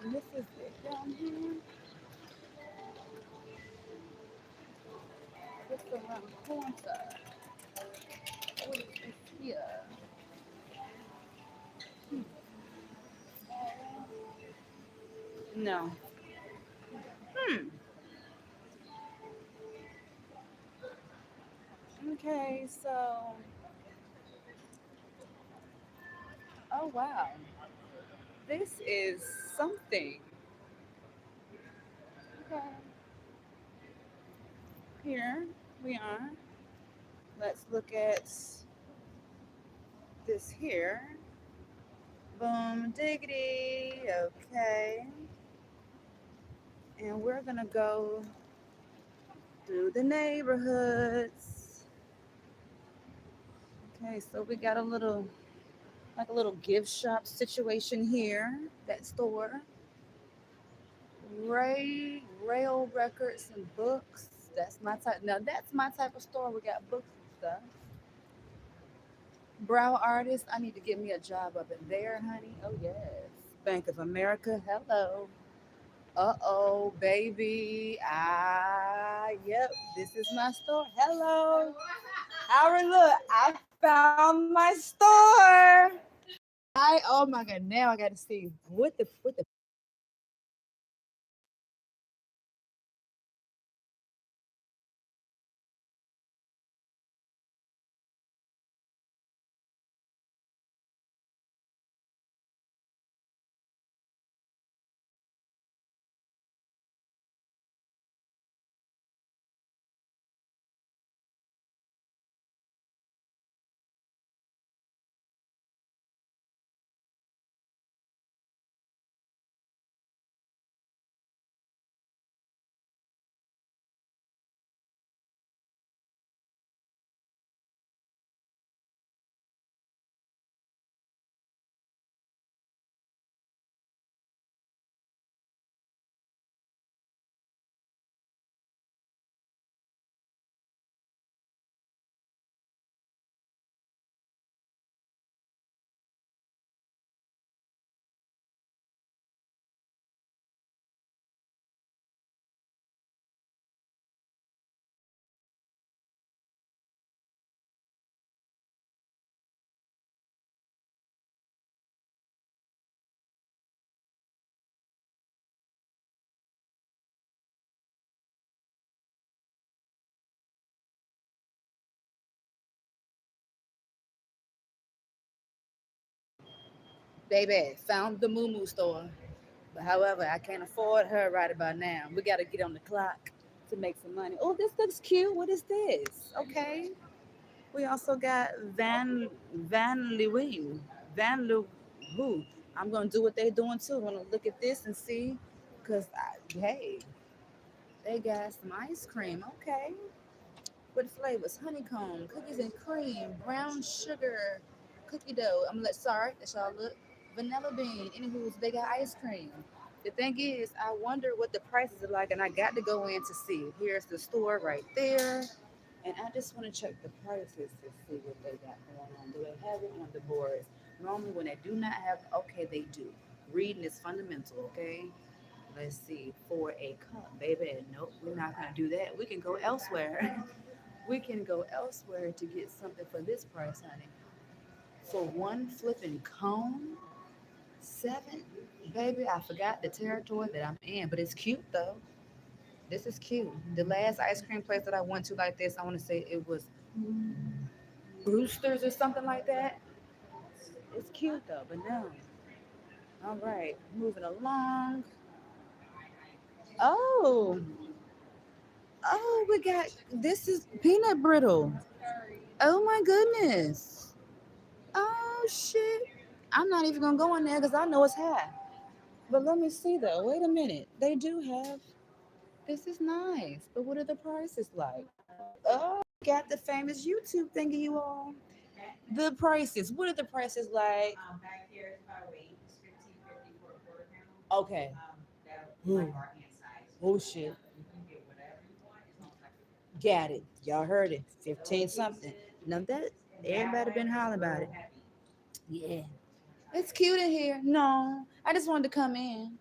And this is it down here. Just around the corner. What is this here? No. Hmm. Okay, so oh wow. This is something. Okay. Here we are. Let's look at this here. Boom diggity. Okay. And we're gonna go through the neighborhoods. Okay, so we got a little like a little gift shop situation here. That store. Rail records and books. That's my type. Now that's my type of store. We got books and stuff. Brow artist. I need to get me a job up in there, honey. Oh yes. Bank of America. Hello. Uh-oh, baby. Yep. This is my store. Hello. Howard, look. I found my store. Oh my god. Now I got to see what the baby found the Moo store. But however, I can't afford her right about now. We got to get on the clock to make some money. Oh, this looks cute. What is this? Okay. We also got Van Leeuwen. Van Leeuwen. I'm gonna do what they're doing too. I'm gonna look at this and see, cause hey, they got some ice cream. Okay, what flavors? Honeycomb, cookies and cream, brown sugar, cookie dough. I'm like, sorry, that's y'all look. Vanilla bean. Anywho, they got ice cream. The thing is, I wonder what the prices are like, and I got to go in to see. Here's the store right there. And I just want to check the prices to see what they got going on. Do they have it on the boards? Normally, when they do not have, okay, they do. Reading is fundamental, okay? Let's see, for a cup, baby. Nope, we're not gonna do that. We can go elsewhere. We can go elsewhere to get something for this price, honey. For one flipping cone, seven, baby. I forgot the territory that I'm in, but it's cute though. This is cute. The last ice cream place that I went to like this, I want to say it was Brewster's or something like that. It's cute though, but no. All right, moving along. Oh, oh, we got this is peanut brittle. Oh my goodness. Oh shit. I'm not even gonna go in there because I know it's high. But let me see though. Wait a minute. They do have this is nice. But what are the prices like? Oh, got the famous YouTube thingy you all. The prices. What are the prices like? Okay. Hmm. Oh shit. Got it. Y'all heard it. 15 something. Now that everybody been hollering about it. Yeah. It's cute in here. No. I just wanted to come in.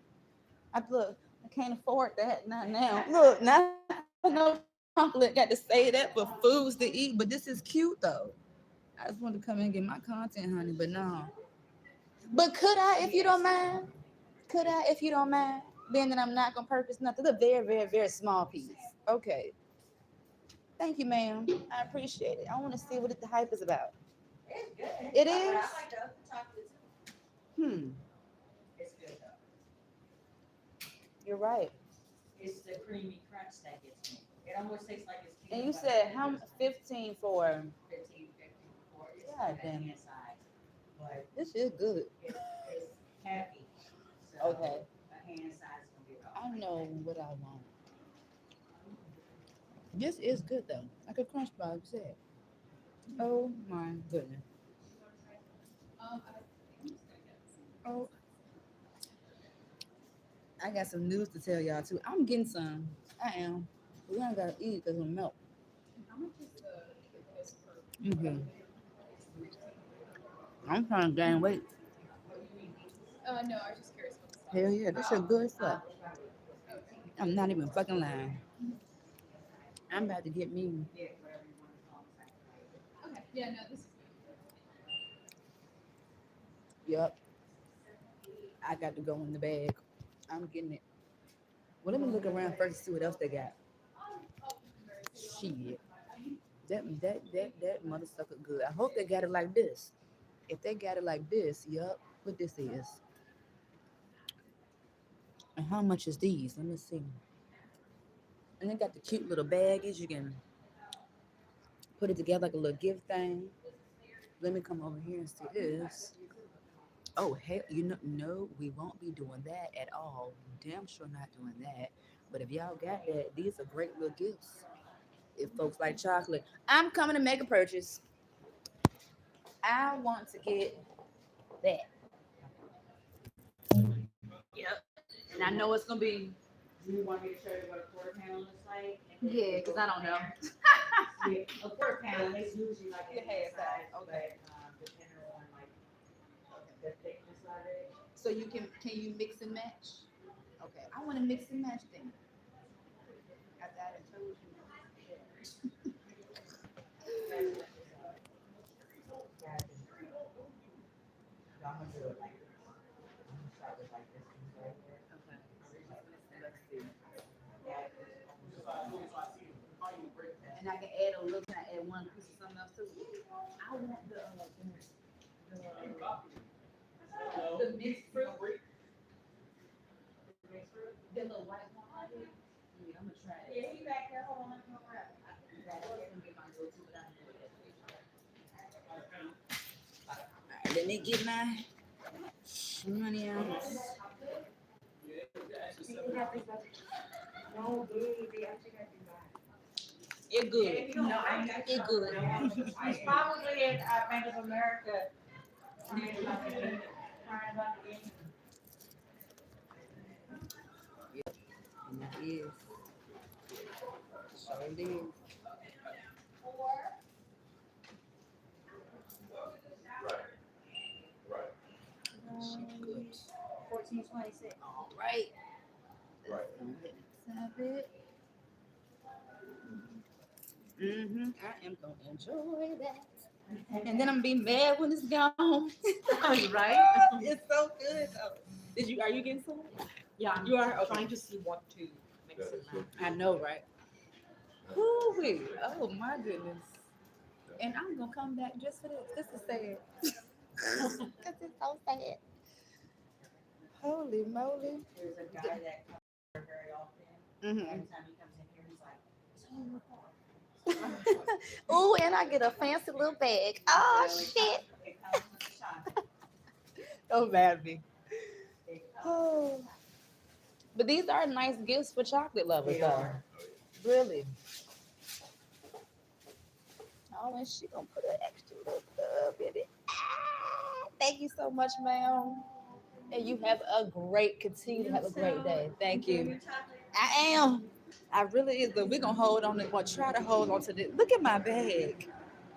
Look, I can't afford that. Not now. Look, not no chocolate. Got to say that for foods to eat, but this is cute though. I just wanted to come and get my content, honey, but no. But could I, if you don't mind? Could I, if you don't mind? Being that I'm not gonna purchase nothing, a very, very, very small piece. Okay. Thank you, ma'am. I appreciate it. I want to see what the hype is about. It's good. It But I is. like the other chocolate too. Hmm. It's good though. You're right. It's the creamy crunch that gets me. It almost tastes like it's And peanut you butter. said how 15 for? 15.50 before it's God the damn hand it. size. But This is good. it's heavy. So Okay. a hand size is gonna be about I know 20. what I want. This is good though. I could crunch bar, like you said. Oh my goodness. Oh, I got some news to tell y'all too. I'm getting some. I am. We ain't gotta eat because of milk. Mm-hmm. I'm trying to gain weight. Hell yeah, this is good stuff. I'm not even fucking lying. I'm about to get me. Yup. I got to go in the bag. I'm getting it. Well, let me look around first to see what else they got. Shit. That mother sucker good. I hope they got it like this. If they got it like this, yup, what this is. And how much is these? Let me see. And they got the cute little baggies. You can put it together like a little gift thing. Let me come over here and see this. Oh, hell, no, we won't be doing that at all. Damn sure not doing that. But if y'all got that, these are great little gifts. If folks like chocolate, I'm coming to make a purchase. I want to get that. Yep. And I know it's gonna be. Do you want me to show you what a quarter pound looks like? Yeah, because I don't know. Yeah, a quarter pound is usually like a Your hand hand size, size, okay. but depending on like the thickness of it. So can you mix and match? Okay, I want to mix and match then. After I done told you. I'm gonna do it like this. I'm gonna start with like this one right here. Okay. Let's see. And I can add a little. Can I add one piece of something else too? I want the mixed fruit. The little white one right here. Yeah, I'm gonna try it. Yeah, he back there. Hold on, let me go grab it. That was gonna be my go-to, but I know that. Alright, let me get my money out. No, dude, they actually got you back. It good. No, I got It good. It's probably in Bank of America. Trying about the game. And it is. Sure it is. Shit good. 1426. All right. Let's go ahead and tap it. I am gonna enjoy that. And then I'm gonna be mad when it's gone. Right? It's so good though. Are you getting some? Yeah, I'm You are? Okay. trying to see what to mix it now. I know, right? Whoo-wee. Oh my goodness. And I'm gonna come back just for this. This is sad. Because it's so sad. Holy moly. There's a guy that comes here very often. Mm-hmm. Every time he comes in here, he's like, "So you report." Ooh, and I get a fancy little bag. Oh shit. It comes with the shot. Don't mad me. It comes- Oh. But these are nice gifts for chocolate lovers, They though. are. Really. Oh, and she gonna put an extra little stuff in it. Ah, thank you so much, ma'am. And you have a continue to have a great day. Thank you. I am. I really is, but we're gonna hold on to try to hold on to this. Look at my bag.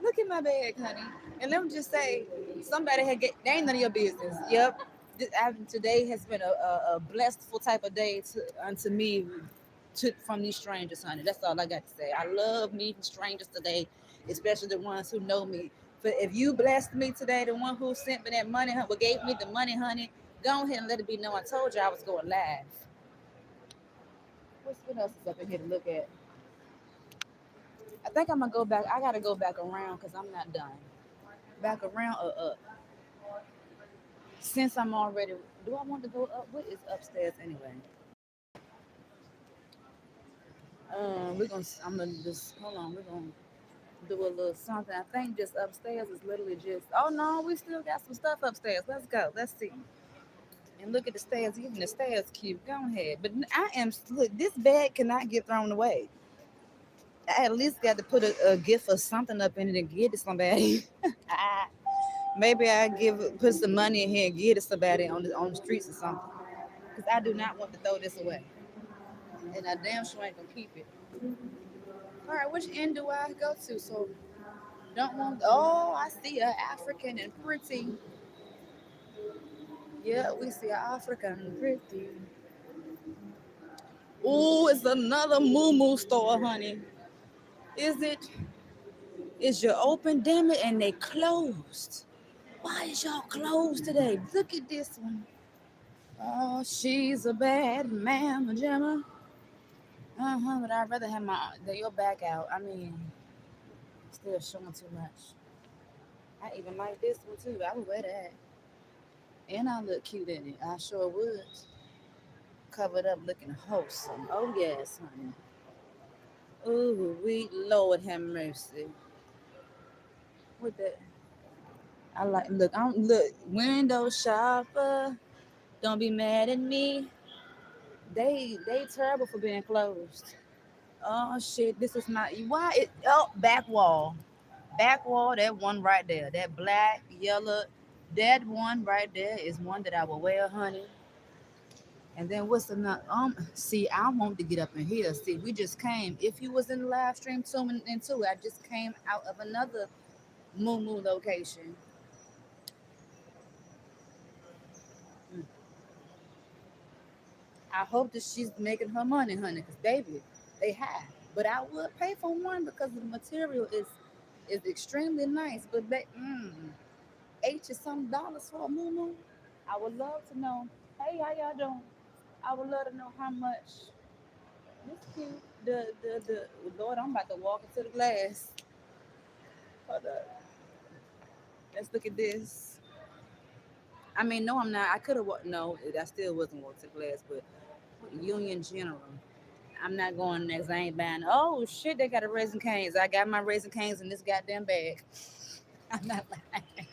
Look at my bag, honey. And let me just say, somebody they ain't none of your business. Yep. Today has been a blessful type of day unto me from these strangers, honey. That's all I got to say. I love meeting strangers today, especially the ones who know me. But if you blessed me today, the one who sent me that money, who gave me the money, honey, go ahead and let it be known. I told you I was going live. What else is up in here to look at? I think I'm gonna go back. I gotta go back around because I'm not done. Back around or up. Since I'm already, do I want to go up? What is upstairs anyway? I'm gonna just hold on. We're gonna do a little something. I think just upstairs is literally just. Oh no, we still got some stuff upstairs. Let's go. Let's see. And look at the stairs. Even the stairs cute. Go ahead. But I am look. This bag cannot get thrown away. I at least got to put a gift or something up in it and give it to somebody. Maybe I put some money in here and give it to somebody on the streets or something. Because I do not want to throw this away. And I damn sure ain't gonna keep it. All right, which end do I go to? So don't want. Oh, I see a African and pretty. Yeah, we see a African and pretty. Oh, it's another moo store, honey. Is it? Is you open? Damn it, and they closed. Why is y'all closed today? Look at this one. Oh, she's a bad man, Gemma. But I'd rather have your back out. I mean, still showing too much. I even like this one too. I would wear that. And I look cute in it. I sure would. Covered up looking wholesome. Oh yes, honey. Ooh, we Lord have mercy. What that? I like look window shopper. Don't be mad at me. They terrible for being closed. Oh shit, this is not why it back wall. Back wall, that one right there. That black, yellow, that one right there is one that I will wear, honey. And then what's another? See, I want to get up in here. See, we just came. If you was in the live stream too, and too, I just came out of another Moo location. Mm. I hope that she's making her money, honey, because baby, they high. But I would pay for one because the material is extremely nice. But $80 some dollars for a Moo. I would love to know. Hey, how y'all doing? I would love to know how much. This cute. The Lord, I'm about to walk into the glass. Hold up. Let's look at this. I mean, no, I'm not. I could have no, I still wasn't walking to the glass, but Union General. I'm not going next. I ain't buying. Oh shit, they got a Raisin Canes. I got my Raisin Canes in this goddamn bag. I'm not lying.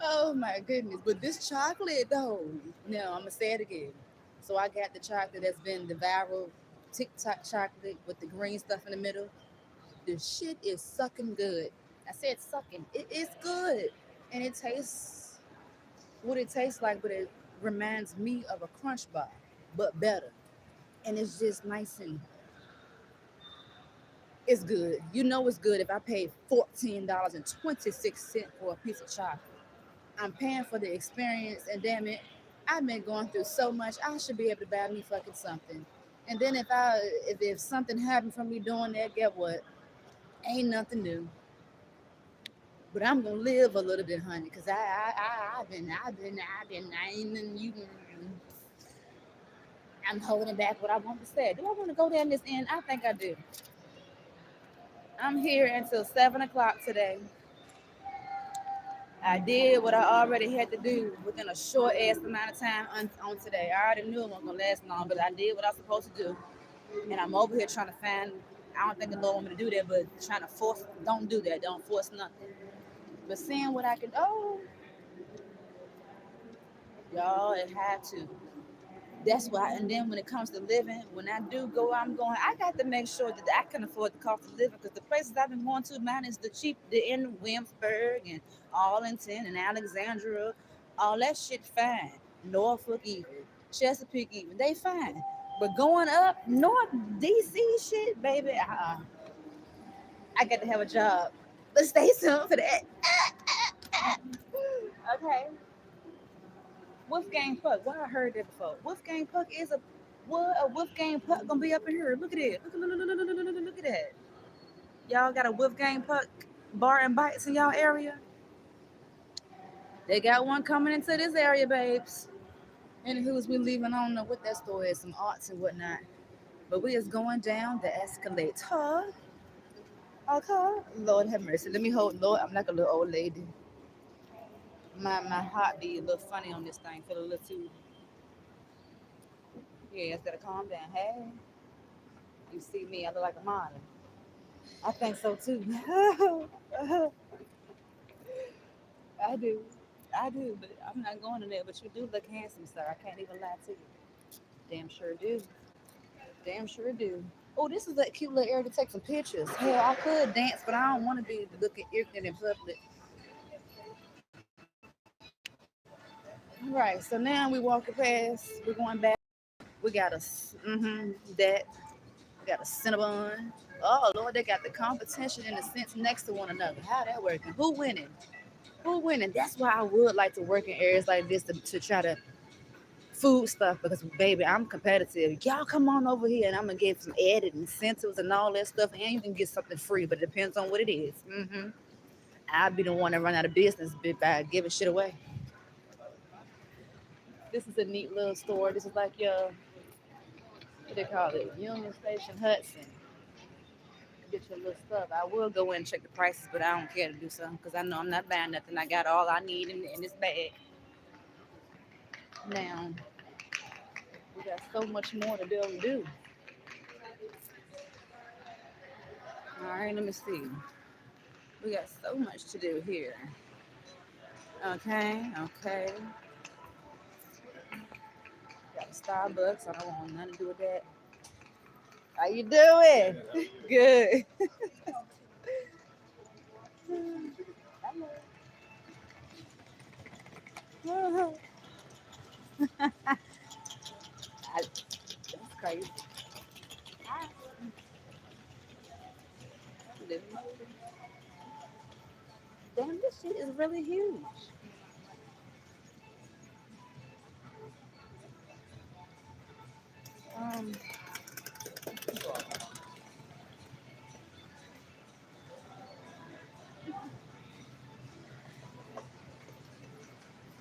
Oh my goodness. But this chocolate though. No, I'm gonna say it again. So I got the chocolate that's been the viral TikTok chocolate with the green stuff in the middle. The shit is sucking good. I said sucking. It is good. And it tastes what it tastes like, but it reminds me of a crunch bar, but better. And it's just nice and it's good. You know it's good if I paid $14.26 for a piece of chocolate. I'm paying for the experience, and damn it, I've been going through so much. I should be able to buy me fucking something. And then if something happened from me doing that, get what? Ain't nothing new. But I'm gonna live a little bit, honey, cause I ain't you. I'm holding back what I want to say. Do I want to go down this end? I think I do. I'm here until 7 o'clock today. I did what I already had to do within a short ass amount of time on today. I already knew it wasn't gonna last long, but I did what I was supposed to do. And I'm over here trying to find. I don't think the Lord want me to do that, but trying to force. Don't do that. Don't force nothing. But seeing what I can. Oh, y'all, it had to. That's why. And then when it comes to living, when I do go, I'm going. I got to make sure that I can afford the cost of living because the places I've been going to, mine is the cheap. The in Williamsburg and Arlington and Alexandria, all that shit fine. Norfolk even, Chesapeake even, they fine. But going up North DC shit, baby, I got to have a job. But stay tuned for that. Okay. Wolfgang Puck. Why I heard that before? Wolfgang Puck is a what? A Wolfgang Puck gonna be up in here? Look at it. Look at that. Y'all got a Wolfgang Puck bar and bites in y'all area? They got one coming into this area, babes. And who's we leaving? I don't know what that store is, some arts and whatnot. But we is going down the escalator. Okay. Lord have mercy. Let me hold. Lord, I'm like a little old lady. My heart be a little funny on this thing. Feel a little too. Yeah, it's gotta calm down. Hey, you see me? I look like a model. I think so too. I do. I do, but I'm not going to there. But you do look handsome, sir. I can't even lie to you. Damn sure do. Damn sure do. Oh, this is a cute little area to take some pictures. Hell, I could dance, but I don't want to be looking ignorant in public. Right. So now we walking past. We're going back. We got a that. We got a Cinnabon. Oh Lord, they got the competition in a sense next to one another. How that working? Who winning? Who winning? That's why I would like to work in areas like this to try to food stuff because baby, I'm competitive. Y'all come on over here and I'm gonna get some added incentives and all that stuff, and you can get something free, but it depends on what it is. I'll be the one that run out of business by giving shit away. This is a neat little store. This is like your what they call it, Union Station Hudson. Get your little stuff. I will go in and check the prices, but I don't care to do something because I know I'm not buying nothing. I got all I need in this bag. Now we got so much more to be able to do. All right, let me see. We got so much to do here. Okay, okay. Got a Starbucks. I don't want nothing to do with that. How you doing? Good. That's crazy. Damn, this shit is really huge. Um,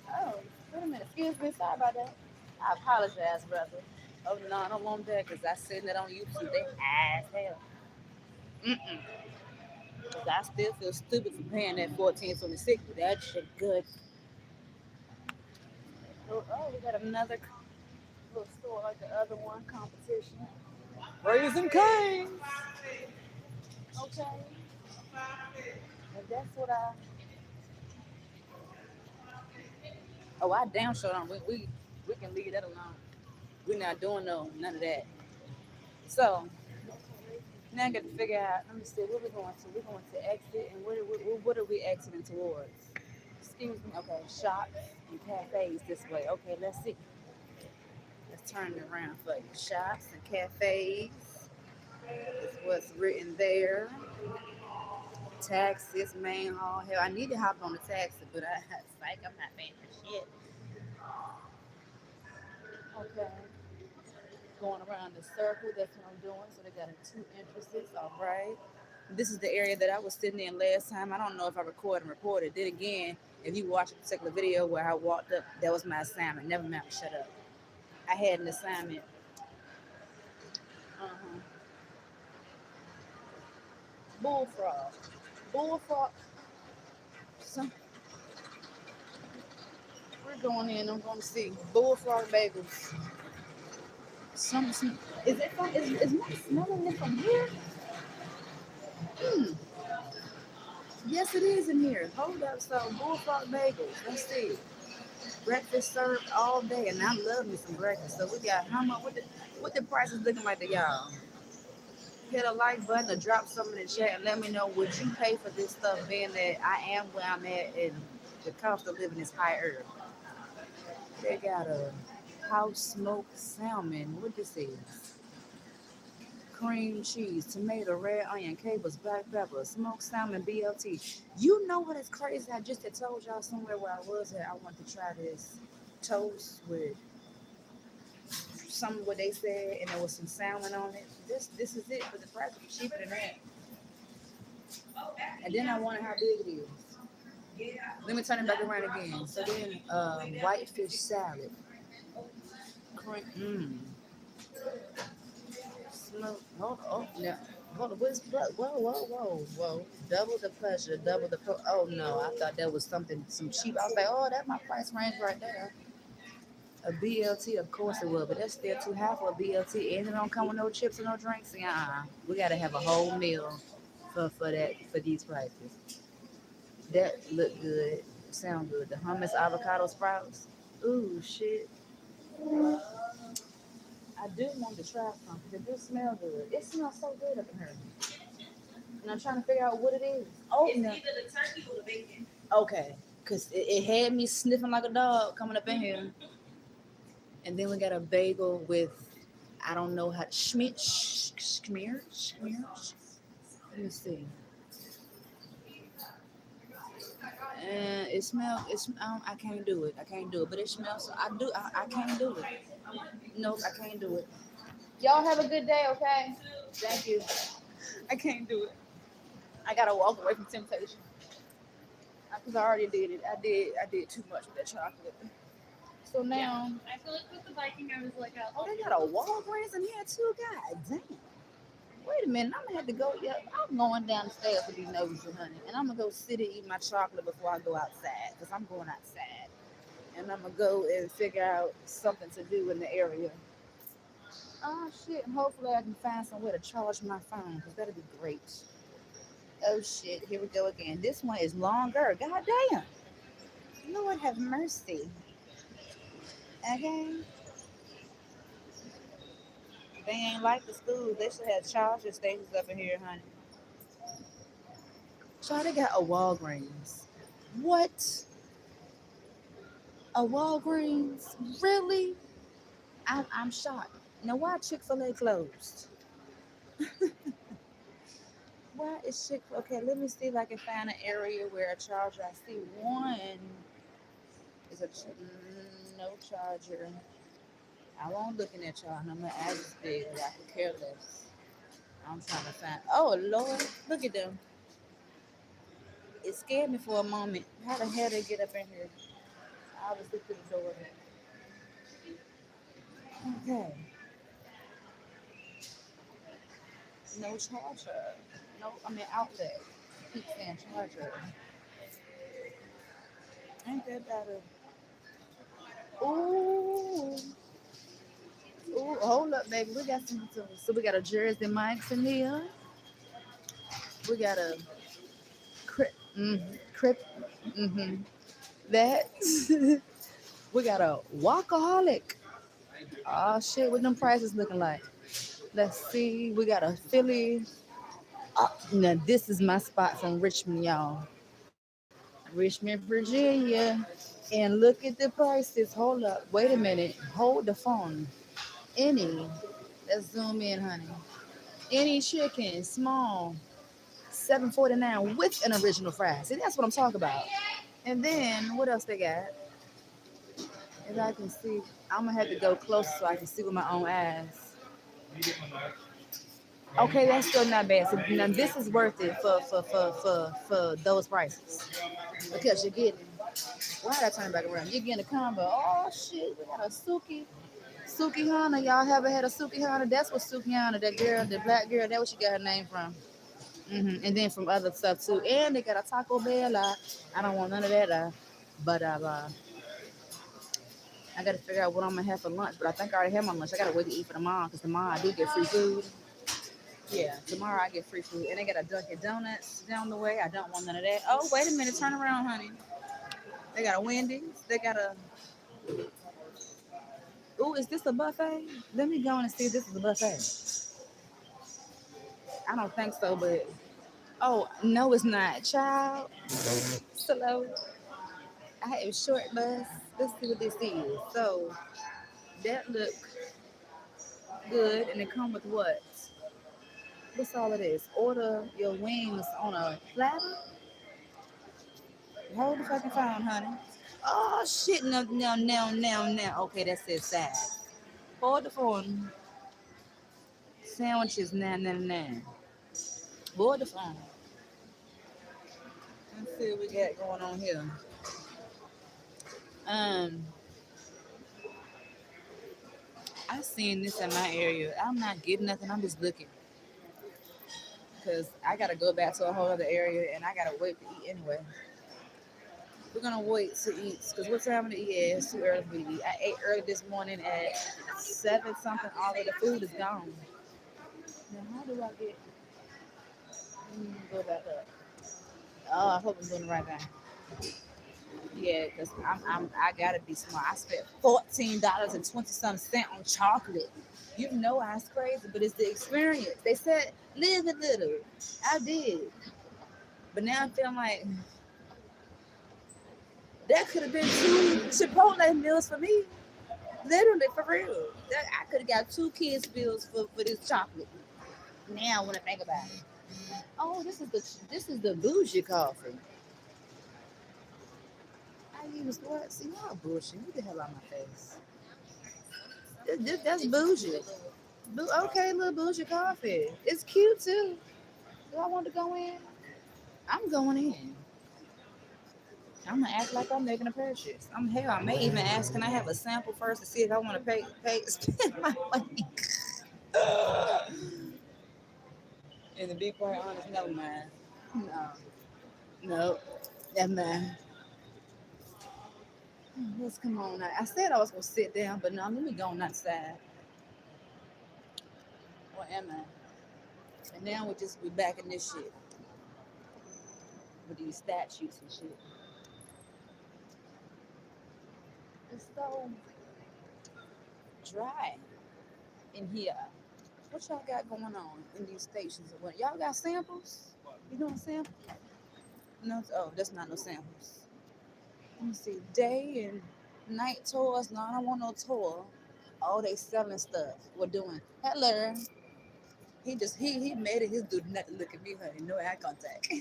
oh, wait a minute. Excuse me. Sorry about that. I apologize, brother. Oh, no, I don't want that because I seen it on YouTube. They high as hell. Mm-mm. I still feel stupid for paying that 14.26, but that shit good. Oh, we got another little store like the other one, competition. Raising Cane's. Okay. And that's what I. Oh, I damn sure don't. We can leave that alone. We're not doing none of that. So now I got to figure out. Let me see. Where we going to? We're going to exit, and what are we exiting towards? Excuse me. Okay, shops and cafes this way. Okay, let's see. Let's turn it around for you. Shops and cafes is what's written there. Taxis, main hall. Hell, I need to hop on the taxi, but psych, I'm not paying for shit. Okay. Going around the circle, that's what I'm doing. So they got two entrances, all right. This is the area that I was sitting in last time. I don't know if I recorded and reported. Then again, if you watch a particular video where I walked up, that was my assignment. Never mind, shut up. I had an assignment. Uh-huh. Bullfrog. Bullfrog. Some, we're going in. I'm going to see bullfrog bagels. Some is it from? Is not smelling it from here? Hmm. Yes, it is in here. Hold up. So bullfrog bagels. Let's see. Breakfast served all day, and I love me some breakfast. So we got how much? What the price is looking like to y'all? Hit a like button or drop something in the chat and let me know would you pay for this stuff, being that I am where I'm at and the cost of living is higher. They got a house smoked salmon. What this is? Cream cheese, tomato, red onion, capers, black pepper, smoked salmon, BLT. You know what is crazy? I just had told y'all somewhere where I was at. I want to try this toast with some of what they said, and there was some salmon on it. This is it, but the price was cheaper than that. And then I wonder how big it is. Let me turn it back around again. So then, whitefish salad, cream, smoke. Hold on, oh, no. Hold on, what's whoa. Double the pleasure, double the pro. Oh no, I thought that was something, some cheap. I was like, oh, that's my price range right there. A BLT, of course it will, but that's still too high for a BLT, and it don't come with no chips or no drinks. Yeah, we gotta have a whole meal for these prices. That look good, sound good. The hummus avocado sprouts. Ooh shit. I do want to try some because it do smell good. It smells so good up in here. And I'm trying to figure out what it is. Oh, It's no. either the turkey or the bacon. Okay. Because it had me sniffing like a dog coming up in here. And then we got a bagel with, I don't know how, schmear. Let me see. And it smells, I can't do it. I can't do it. But it smells, I can't do it. Nope, I can't do it. Y'all have a good day, okay? Thank you. I can't do it. I gotta walk away from temptation because I already did it. I did too much with that chocolate. So now, I feel like with the Viking, I was like, oh, they got a Walgreens in here too. God damn. Wait a minute, I'm gonna have to go. Yeah, I'm going down the stairs to be nosy, honey, and I'm gonna go sit and eat my chocolate before I go outside because I'm going outside, and I'm gonna go and figure out something to do in the area. Oh shit! And hopefully I can find somewhere to charge my phone because that'd be great. Oh shit! Here we go again. This one is longer. God damn! Lord have mercy. Okay. They ain't like the schools. They should have charger stations up in here, honey. So they got a Walgreens. What? A Walgreens? Really? I'm shocked. Now why Chick-fil-A closed? Why is Chick? Okay, let me see if I can find an area where a charger. I see one is no charger. I won't look in that charger. I'm gonna ask this big. I could care less. I'm trying to find. Oh Lord, look at them. It scared me for a moment. How the hell they get up in here? Obviously through the door. Okay. No charger. No, I mean outlet. Keep saying charger. Ain't that better? Ooh. Ooh, hold up, baby. We got some. So we got a Jersey Mike's in here. We got a crip. Crip. Mm-hmm. That. We got a Walkaholic. Oh shit, what them prices looking like? Let's see. We got a Philly. Now this is my spot from Richmond, y'all. Richmond, Virginia. And look at the prices. Hold up. Wait a minute. Hold the phone. Any. Let's zoom in, honey. Any chicken, small, 7.49 with an original fry. See, that's what I'm talking about. And then what else they got? If I can see, I'm gonna have to go closer so I can see with my own eyes. Okay, that's still not bad. So now this is worth it for those prices because you're getting. Why did I turn it back around? You're getting a combo. Oh shit, we got a Suki Hana. Y'all ever had a Suki Hana? That's what Suki Hana, that girl, the black girl. That what she got her name from. And then from other stuff too. And they got a Taco Bell. I don't want none of that. But I got to figure out what I'm gonna have for lunch. But I think I already have my lunch. I gotta wait to eat for tomorrow because tomorrow I do get free food. Yeah, tomorrow I get free food. And they got a Dunkin' Donuts down the way. I don't want none of that. Oh, wait a minute. Turn around, honey. They got a Wendy's. They got a. Ooh, is this a buffet? Let me go in and see if this is a buffet. I don't think so, but oh no, it's not. Child, slow. I have short bus. Let's see what this is. So that look good, and it come with what? What's all of this? Order your wings on a platter. Hold the fucking phone, honey. Oh shit! No, no, no, no, no. Okay, that says sad. Hold the phone. Sandwiches, nah, nah, nah. Hold the phone. Let's see what we got going on here. Um, I seen this in my area. I'm not getting nothing. I'm just looking because I gotta go back to a whole other area and I gotta wait to eat anyway. We're gonna wait to eat because what time to eat? Yeah, it's too early for me to eat. I ate early this morning at 7 something. All of the food is gone. Now how do I get? Go back up. Oh, I hope I'm doing the right thing. Yeah, because I gotta be smart. I spent $14.20 on chocolate. You know it's crazy, but it's the experience. They said live a little. I did. But now I'm feeling like that could have been two Chipotle meals for me. Literally for real. That I could have got two kids' meals for this chocolate. Now when I think about it. Oh, this is the bougie coffee. I use what? See y'all bullshit. Get the hell out of my face. That's bougie. Okay, little bougie coffee. It's cute too. Do I want to go in? I'm going in. I'm gonna act like I'm making a purchase. I may even ask, can I have a sample first to see if I want to spend my money. And to be quite honest, no man. No. No. That man. Let's come on now. I said I was gonna sit down, but no, let me go on outside. Or am I? And now we back in this shit with these statutes and shit. It's so dry in here. What y'all got going on in these stations? What y'all got samples? You doing samples? No, oh, that's not no samples. Let me see. Day and night tours. No, I don't want no tour. Oh, they selling stuff. We're doing. Hello. He made it his duty not to look at me, honey. No eye contact.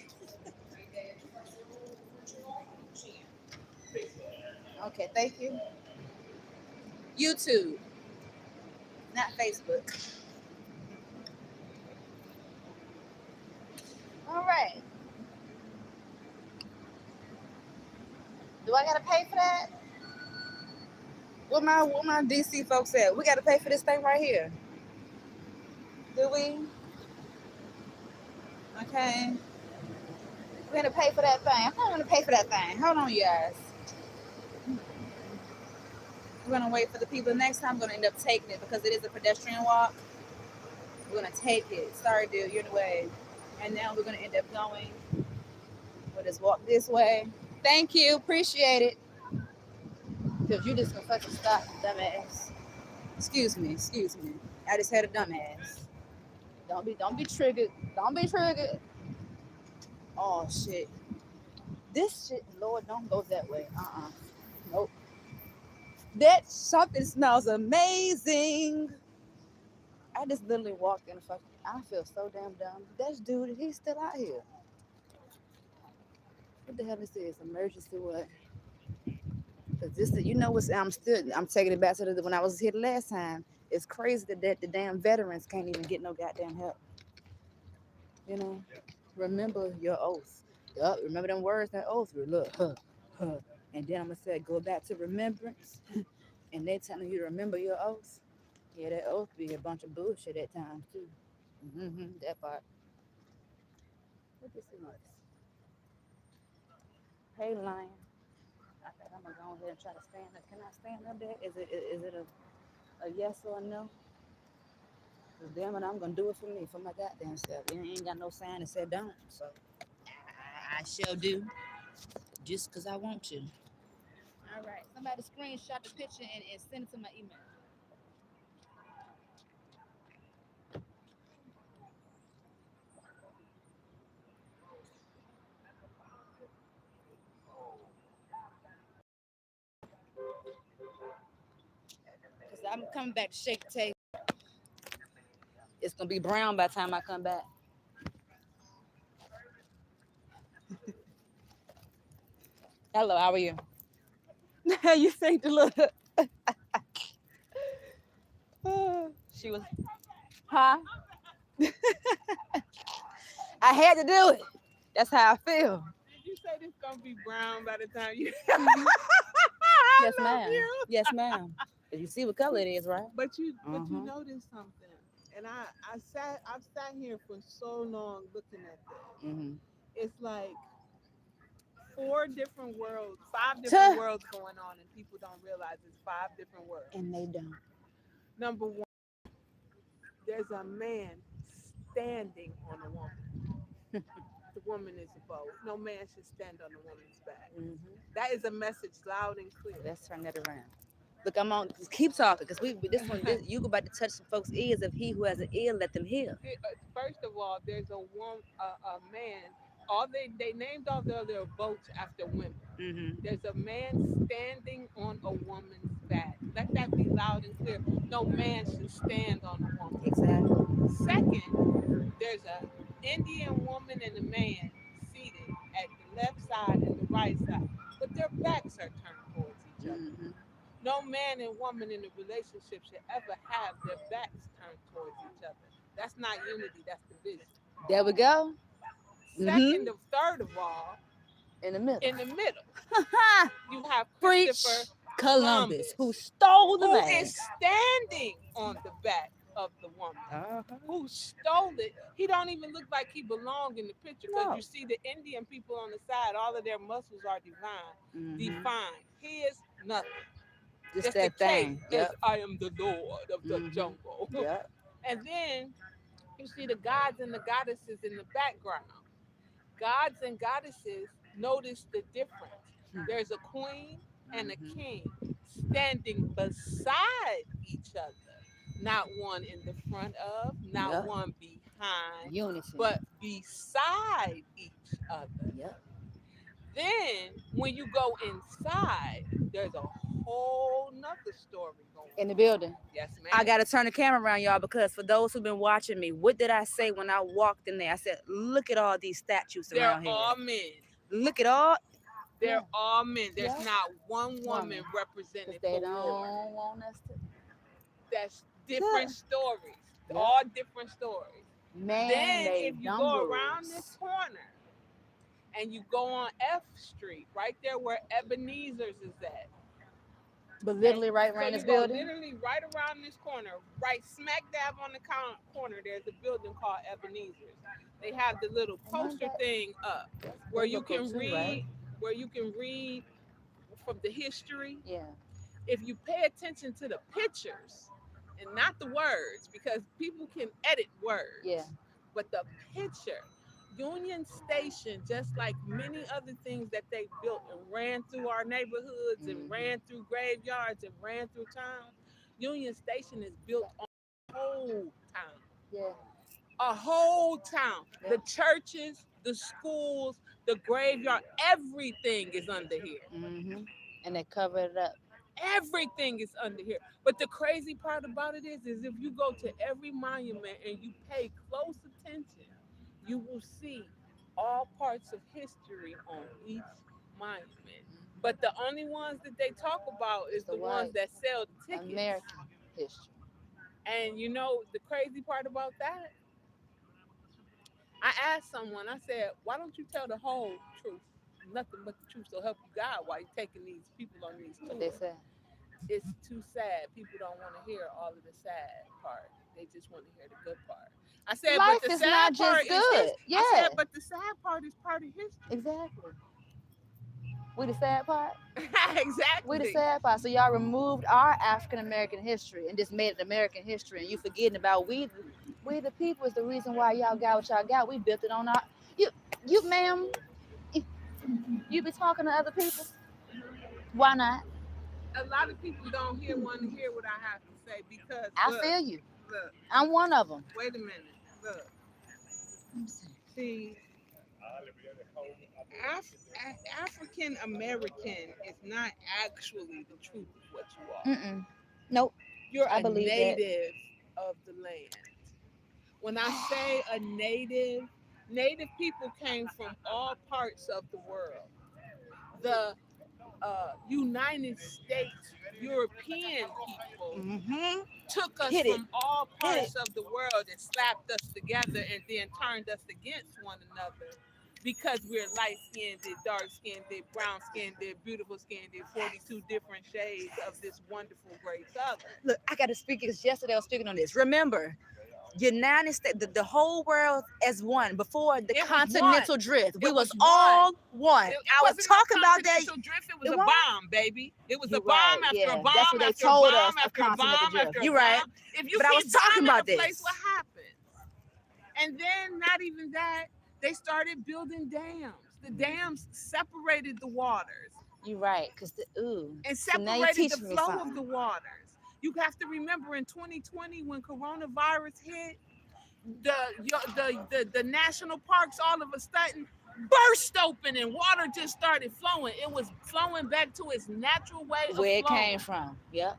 Okay, thank you. YouTube, not Facebook. All right. Do I gotta pay for that? What my DC folks at? We gotta pay for this thing right here. Do we? Okay. We're gonna pay for that thing. I'm not gonna pay for that thing. Hold on, you guys. We're gonna wait for the people. Next time, we're gonna end up taking it because it is a pedestrian walk. We're gonna take it. Sorry, dude, you're in the way. And now we're gonna end up going. We'll just walk this way. Thank you, appreciate it. Because you just gonna fucking stop, dumbass. Excuse me, excuse me. I just had a dumbass. Don't be triggered. Don't be triggered. Oh shit. This shit, Lord, don't go that way. Nope. That something smells amazing. I just literally walked in the fucking. I feel so damn dumb. That's dude. He's still out here. What the hell is this? Emergency what? Cause this, you know what's? I'm taking it back to when I was here the last time. It's crazy that the damn veterans can't even get no goddamn help. You know, remember your oath. Yup, remember them words, that oath. Look, huh. And then I'm gonna say, go back to remembrance. And they telling you to remember your oath. Yeah, that oath be a bunch of bullshit at times too. That part. What this is? Hey, lion. I think I'm gonna go ahead and try to stand up. Can I stand up there? Is it a yes or a no? Cause damn it, I'm gonna do it for me, for my goddamn self. It ain't got no sign that said don't. So I shall do just cause I want to. All right. Somebody screenshot the picture and send it to my email. Cause I'm coming back to shake the table. It's gonna be brown by the time I come back. Hello, how are you? You think the little she was, huh? I had to do it. That's how I feel. Did you say this gonna be brown by the time you? Mhm. I Yes, love ma'am. you. Yes, ma'am. You see what color it is, right? But you Uh-huh. noticed something, and I've sat here for so long looking at this. Mm-hmm. It's like four different worlds, five different Tuh. worlds going on, and people don't realize it's five different worlds. And they don't. Number one, there's a man standing on a woman. The woman is a boat. No man should stand on a woman's back. Mm-hmm. That is a message loud and clear. Let's turn that around. Look, I'm on. Just keep talking, cause this one, you about to touch some folks' ears. If he who has an ear, let them hear. First of all, there's a man. All they named all the other boats after women. Mm-hmm. There's a man standing on a woman's back. Let that be loud and clear. No man should stand on a woman. Exactly. Second, there's a Indian woman and a man seated at the left side and the right side, but their backs are turned towards each other. Mm-hmm. No man and woman in a relationship should ever have their backs turned towards each other. That's not unity, that's division. There we go. Mm-hmm. Third of all, In the middle. in the middle, you have Preach Christopher Columbus, who Columbus, stole the who land. is standing on the back of the woman. Uh-huh. Who stole it? He don't even look like he belonged in the picture because No. you see the Indian people on the side, all of their muscles are Mm-hmm. defined. He is nothing. Just A that thing. cape Yep. is I am the Lord of the Mhm. jungle. Yep. And then you see the gods and the goddesses in the background. Gods and goddesses, notice the difference. There's a queen and a Mhm. king standing beside each other. Not one in the front of, not Yep. one behind, Unity. but beside each other. Yep. Then when you go inside, there's a whole nother story going In the on. building. Yes, ma'am. I gotta turn the camera around, y'all, because for those who've been watching me, what did I say when I walked in there? I said, "Look at all these statues They're around here. all men. Look at all." They're Yeah. all men. There's Yeah. not one woman Because represented they for don't war. want us to. That's different Yeah. stories. Yep. All different stories. Then Man-made if you go around numbers. this corner and you go on F Street, right there where Ebenezer's is at. But literally right So around you this go building. literally right around this corner, right smack dab on the corner. There's a building called Ebenezer's. They have the little poster thing up That's where you biblical can too, read, right? from the history. Yeah. If you pay attention to the pictures and not the words, because people can edit words, Yeah. but the picture, Union Station, just like many other things that they built and ran through our neighborhoods and Mhm. ran through graveyards and ran through towns, Union Station is built on a whole town. Yeah. A whole town. Yeah. The churches, the schools, the graveyard, everything is under here. Mm-hmm. And they covered it up. Everything is under here. But the crazy part about it is if you go to every monument and you pay close attention, you will see all parts of history on each monument. But the only ones that they talk about is It's the the ones white that sell the tickets. American history. And you know the crazy part about that? I asked someone, I said, why don't you tell the whole truth? Nothing but the truth, so help you God while you're taking these people on these What they tours. said. It's too sad. People don't want to hear all of the sad part. They just want to hear the good part. I said, Life but the is sad not just part good. is Yeah. I said, but the sad part is part of history. Exactly. We the sad part. Exactly. We the sad part. So y'all removed our African American history and just made it American history, and you forgetting about we the people is the reason why y'all got what y'all got. We built it on our you ma'am. You be talking to other people. Why not? A lot of people don't want to hear what I have to say because I look, feel you. look, I'm one of them. wait a minute. Look. See, African American is not actually the truth of what you are. Mm-mm. Nope. You're I a believe that. native of the land. When I say a native people came from all parts of the world. The United States European people Mm-hmm. took us Hit it. from all Hit it. parts of the world and slapped us together and then turned us against one another because we're light skinned, dark skinned, brown skinned, beautiful skinned, 42 different shades of this wonderful great color. Look, I got to speak because yesterday I was speaking on this. Remember, United States, the whole world as one. Before the It was one. continental drift, we It was was one. all one. It I was wasn't no talking about that. continental drift. It was It a was. bomb, baby. It was a You bomb right, after a yeah. That's bomb what they after a told us bomb of after a continental bomb drift. after a You right. bomb. If you But I was keep talking bombing about a place, this. what happens? And then not even that, they started building dams. The dams separated the waters You right, cause ooh. and So now you separated the teaching me flow of the something. waters. You have to remember in 2020 when coronavirus hit, the national parks all of a sudden burst open and water just started flowing. It was flowing back to its natural way of Where it flowing. came from. Yep.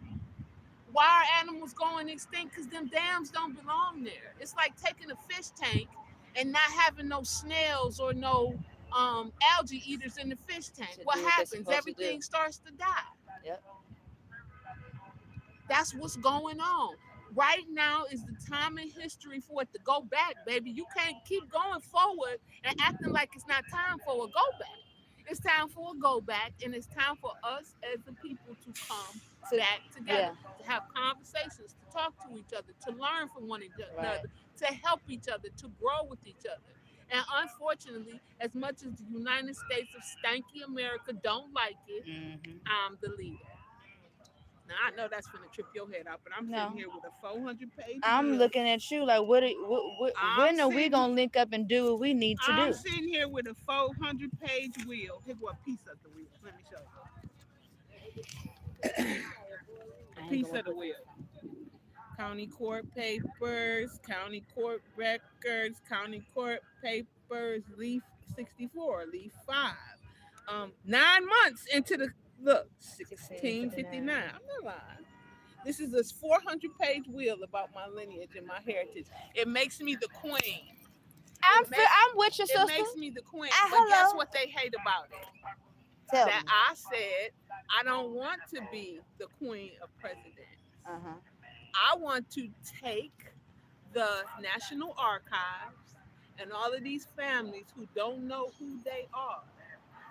Why are animals going extinct? Because them dams don't belong there. It's like taking a fish tank and not having no snails or no algae eaters in the fish tank. To What do what they're happens? supposed to do. Everything starts to die. Yep. That's what's going on. Right now is the time in history for it to go back, baby. You can't keep going forward and acting like it's not time for a go back. It's time for a go back, and it's time for us as a people to come To, back together, yeah. to have conversations, to talk to each other, to learn from one Right. another, to help each other, to grow with each other. And unfortunately, as much as the United States of stanky America don't like it, Mm-hmm. I'm the leader. Now I know that's gonna trip your head out, but I'm No. sitting here with a 400-page I'm bill. looking at you like, I'm when are we sitting, gonna link up and do what we need to I'm do? sitting here with a 400-page wheel. Here go a piece of the wheel. Let me show you. I A ain't piece gonna of the wheel. County court papers, county court records, county court papers, leaf 64, leaf 5. 9 months into the look, 1659. 1659. I'm not lying. This is a 400-page wheel about my lineage and my heritage. It makes me the queen. I'm with your It sister. makes me the queen. Ah, But guess hello. what they hate about it? Tell That me. I said I don't want to be the queen of presidents. Uh-huh. I want to take the National Archives and all of these families who don't know who they are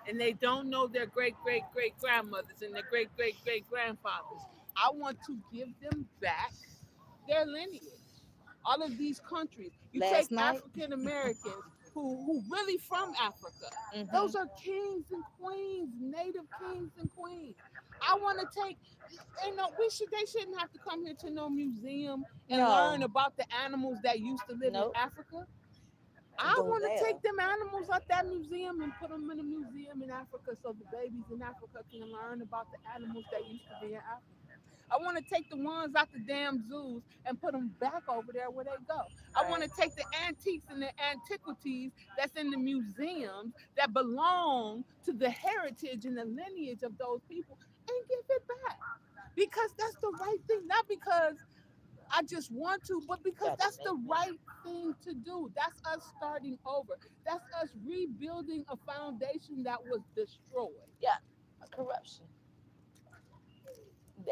and they don't know their great great great grandmothers and their great great great grandfathers. I want to give them back their lineage. All of these countries, you take Last night. African Americans who really from Africa. Mm-hmm. Those are kings and queens, native kings and queens. I want to take, and no, they shouldn't have to come here to no museum and No. learn about the animals that used to live in Nope. Africa. I Go want to there. take them animals out that museum and put them in a museum in Africa so the babies in Africa can learn about the animals that used to be in Africa. I want to take the ones out the damn zoos and put them back over there where they go. I want to take the antiques and the antiquities that's in the museums that belong to the heritage and the lineage of those people and give it back. Because that's the right thing. Not because I just want to, but because that's the right thing to do. That's us starting over. That's us rebuilding a foundation that was destroyed. Yeah. Corruption.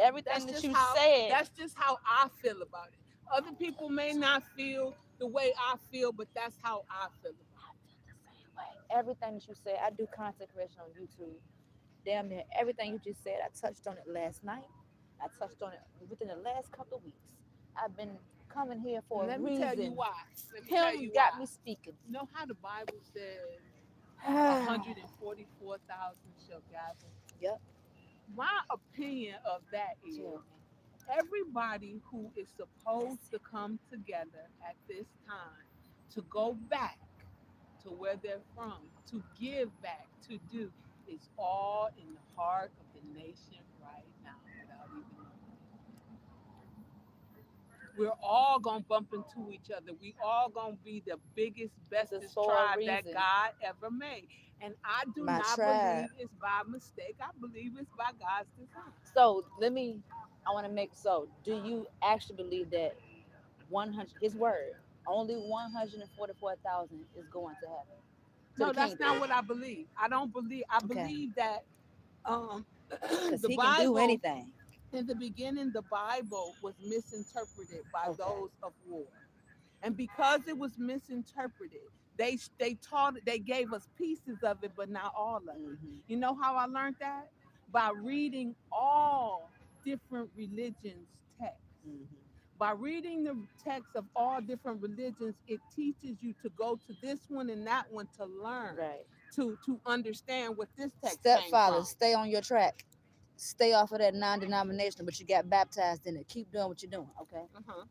Everything that you said. That's just how I feel about it. Other people may not feel the way I feel, but that's how I feel about Way. Everything that you said, I do content creation on YouTube. Damn near everything you just said, I touched on it last night. I touched on it within the last couple of weeks. I've been coming here it. for Let a me reason. tell you why. Let me tell Him you got why. me speaking. You know how the Bible says 144,000 shall gather? Yep. My opinion of that is everybody who is supposed to come together at this time to go back to where they're from, to give back, to do, is all in the heart of the nation right now without even knowing. We're all gonna bump into each other. We all gonna be the biggest, bestest for a tribe that reason. God ever made. And I do My not tribe. believe it's by mistake. I believe it's by God's design. So I want to make, so do you actually believe that 100, his word, only 144,000 is going to heaven? To No, the that's kingdom. not what I believe. I don't believe. I Okay. believe that Um, Because the he can do Bible, anything. in the beginning, the Bible was misinterpreted by Okay. those of war. And because it was misinterpreted, they taught they gave us pieces of it, but not all of it. Hmm. You know how I learned that? By reading all different religions' texts. Hmm. By reading the text of all different religions, it teaches you to go to this one and that one to learn, Right. to understand what this text came Stepfather, from. stay on your track. Stay off of that non-denominational, but you got baptized in it. Keep doing what you're doing, okay? Uh-huh.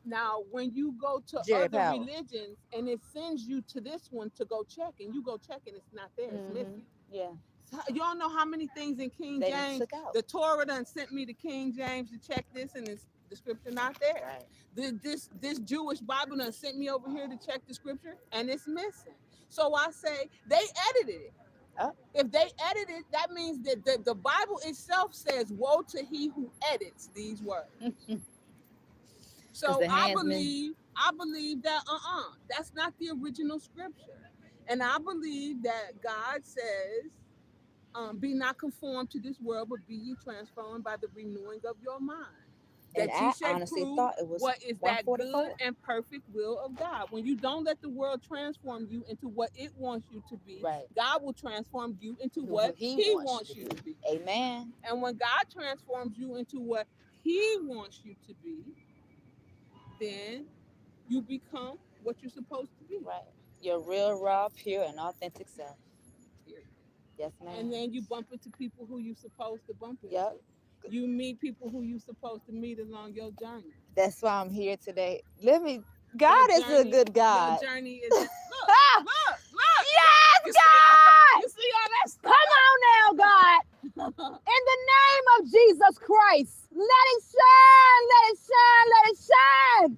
Now, when you go to Jerry other Powell. religions and it sends you to this one to go check, and you go check and it's not there, it's Hmm. missing. Yeah. So, y'all know how many things in King They done James, took out. the Torah done sent me to King James to check this, and it's the scripture not there. Right. This Jewish Bible done sent me over here to check the scripture, and it's missing. So I say they edited it. Oh. If they edit it, that means that the Bible itself says, "Woe to he who edits these words." Because So the handsman. I believe that that's not the original scripture, and I believe that God says, "Be not conformed to this world, but be ye transformed by the renewing of your mind, And that ye I shall honestly prove thought it was what is that good 144. and perfect will of God." When you don't let the world transform you into what it wants you to be, Right. God will transform you into Who what he He wants wants you you to to be. be. Amen. And when God transforms you into what He wants you to be, then you become what you're supposed to be. Right. Your real, raw, pure, and authentic self. Period. Yes, And ma'am. then you bump into people who you're supposed to bump into. Yep. You meet people who you're supposed to meet along your journey. That's why I'm here today. Let me. Your God is a journey, good God. your journey isn't. Look, Ah! look. Yes, You see, God! you see all that Come on now, God. In the name of Jesus Christ, let it shine, let it shine, let it shine.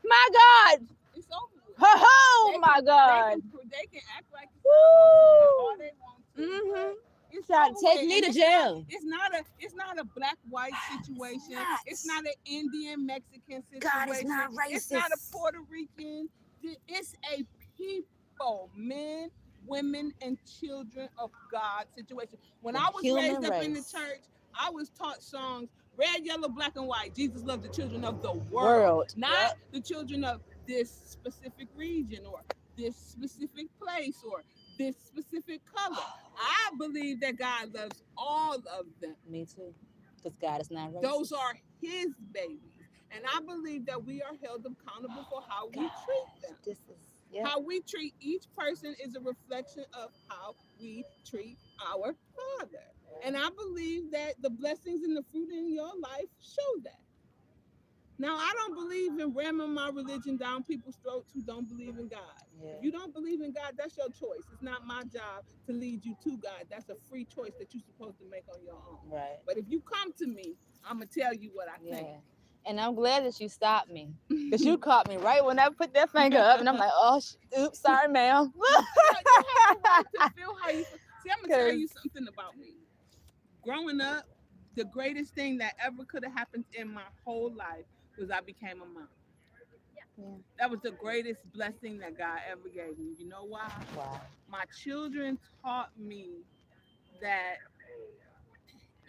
My God. It's over with. Oh, They my can, God. they can act like it's not all Woo. they want to. Mm-hmm. But it's Try to over take with. me And to jail. it's not a black white situation. not. It's not an Indian Mexican God is situation. not It's not a racist. Puerto Rican. It's a people, men, women, and children of God situation. When The I was human raised up in the race. church, I was taught songs red, yellow, black, and white. Jesus loved the children of the world, World. not Yep. the children of this specific region or this specific place or this specific color. I believe that God loves all of them. Me too. Because God is not racist. Those are His babies. And I believe that we are held accountable for how we treat them. This is, yeah. How we treat each person is a reflection of how we treat our Father. And I believe that the blessings and the fruit in your life show that. Now, I don't believe in ramming my religion down people's throats who don't believe in God. Yeah. If you don't believe in God, that's your choice. It's not my job to lead you to God. That's a free choice that you're supposed to make on your own. Right. But if you come to me, I'm going to tell you what I think. Yeah. And I'm glad that you stopped me. Because you caught me right when I put that finger up. And I'm like, oh, oops, sorry, ma'am. You have the right to feel how you feel. See, I'm going to tell you something about me. Growing up, the greatest thing that ever could have happened in my whole life was I became a mom. Yeah. That was the greatest blessing that God ever gave me. You know why? Wow. My children taught me that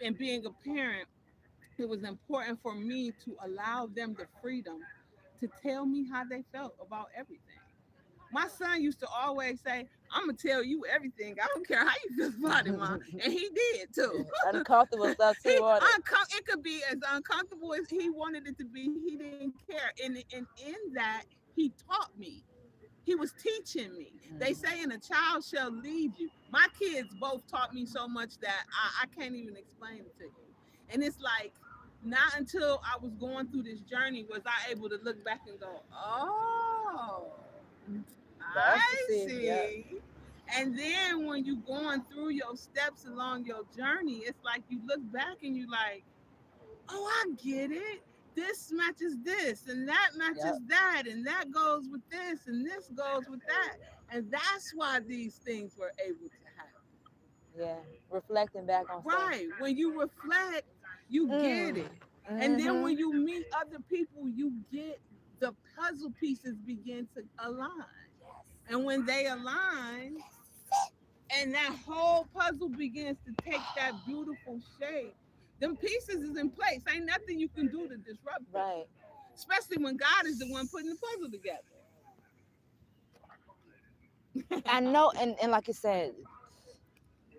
in being a parent, it was important for me to allow them the freedom to tell me how they felt about everything. My son used to always say, "I'm gonna tell you everything. I don't care how you feel about it, Mom," and he did too. Uncomfortable stuff too, It could be as uncomfortable as he wanted it to be. He didn't care, and in that he taught me. He was teaching me. They say, "And a child shall lead you." My kids both taught me so much that I can't even explain it to you. And it's like, not until I was going through this journey was I able to look back and go, "Oh, I see." Yeah. And then when you going through your steps along your journey, it's like you look back and you like, "Oh, I get it. This matches this, and that matches that, and that goes with this, and this goes with that." And that's why these things were able to happen. Yeah. Reflecting back on stuff. Right. When you reflect, you get it. And then when you meet other people, you get the puzzle pieces begin to align. And when they align, and that whole puzzle begins to take that beautiful shape. Them pieces is in place. Ain't nothing you can do to disrupt it. Right. Especially when God is the one putting the puzzle together. I know, and like you said,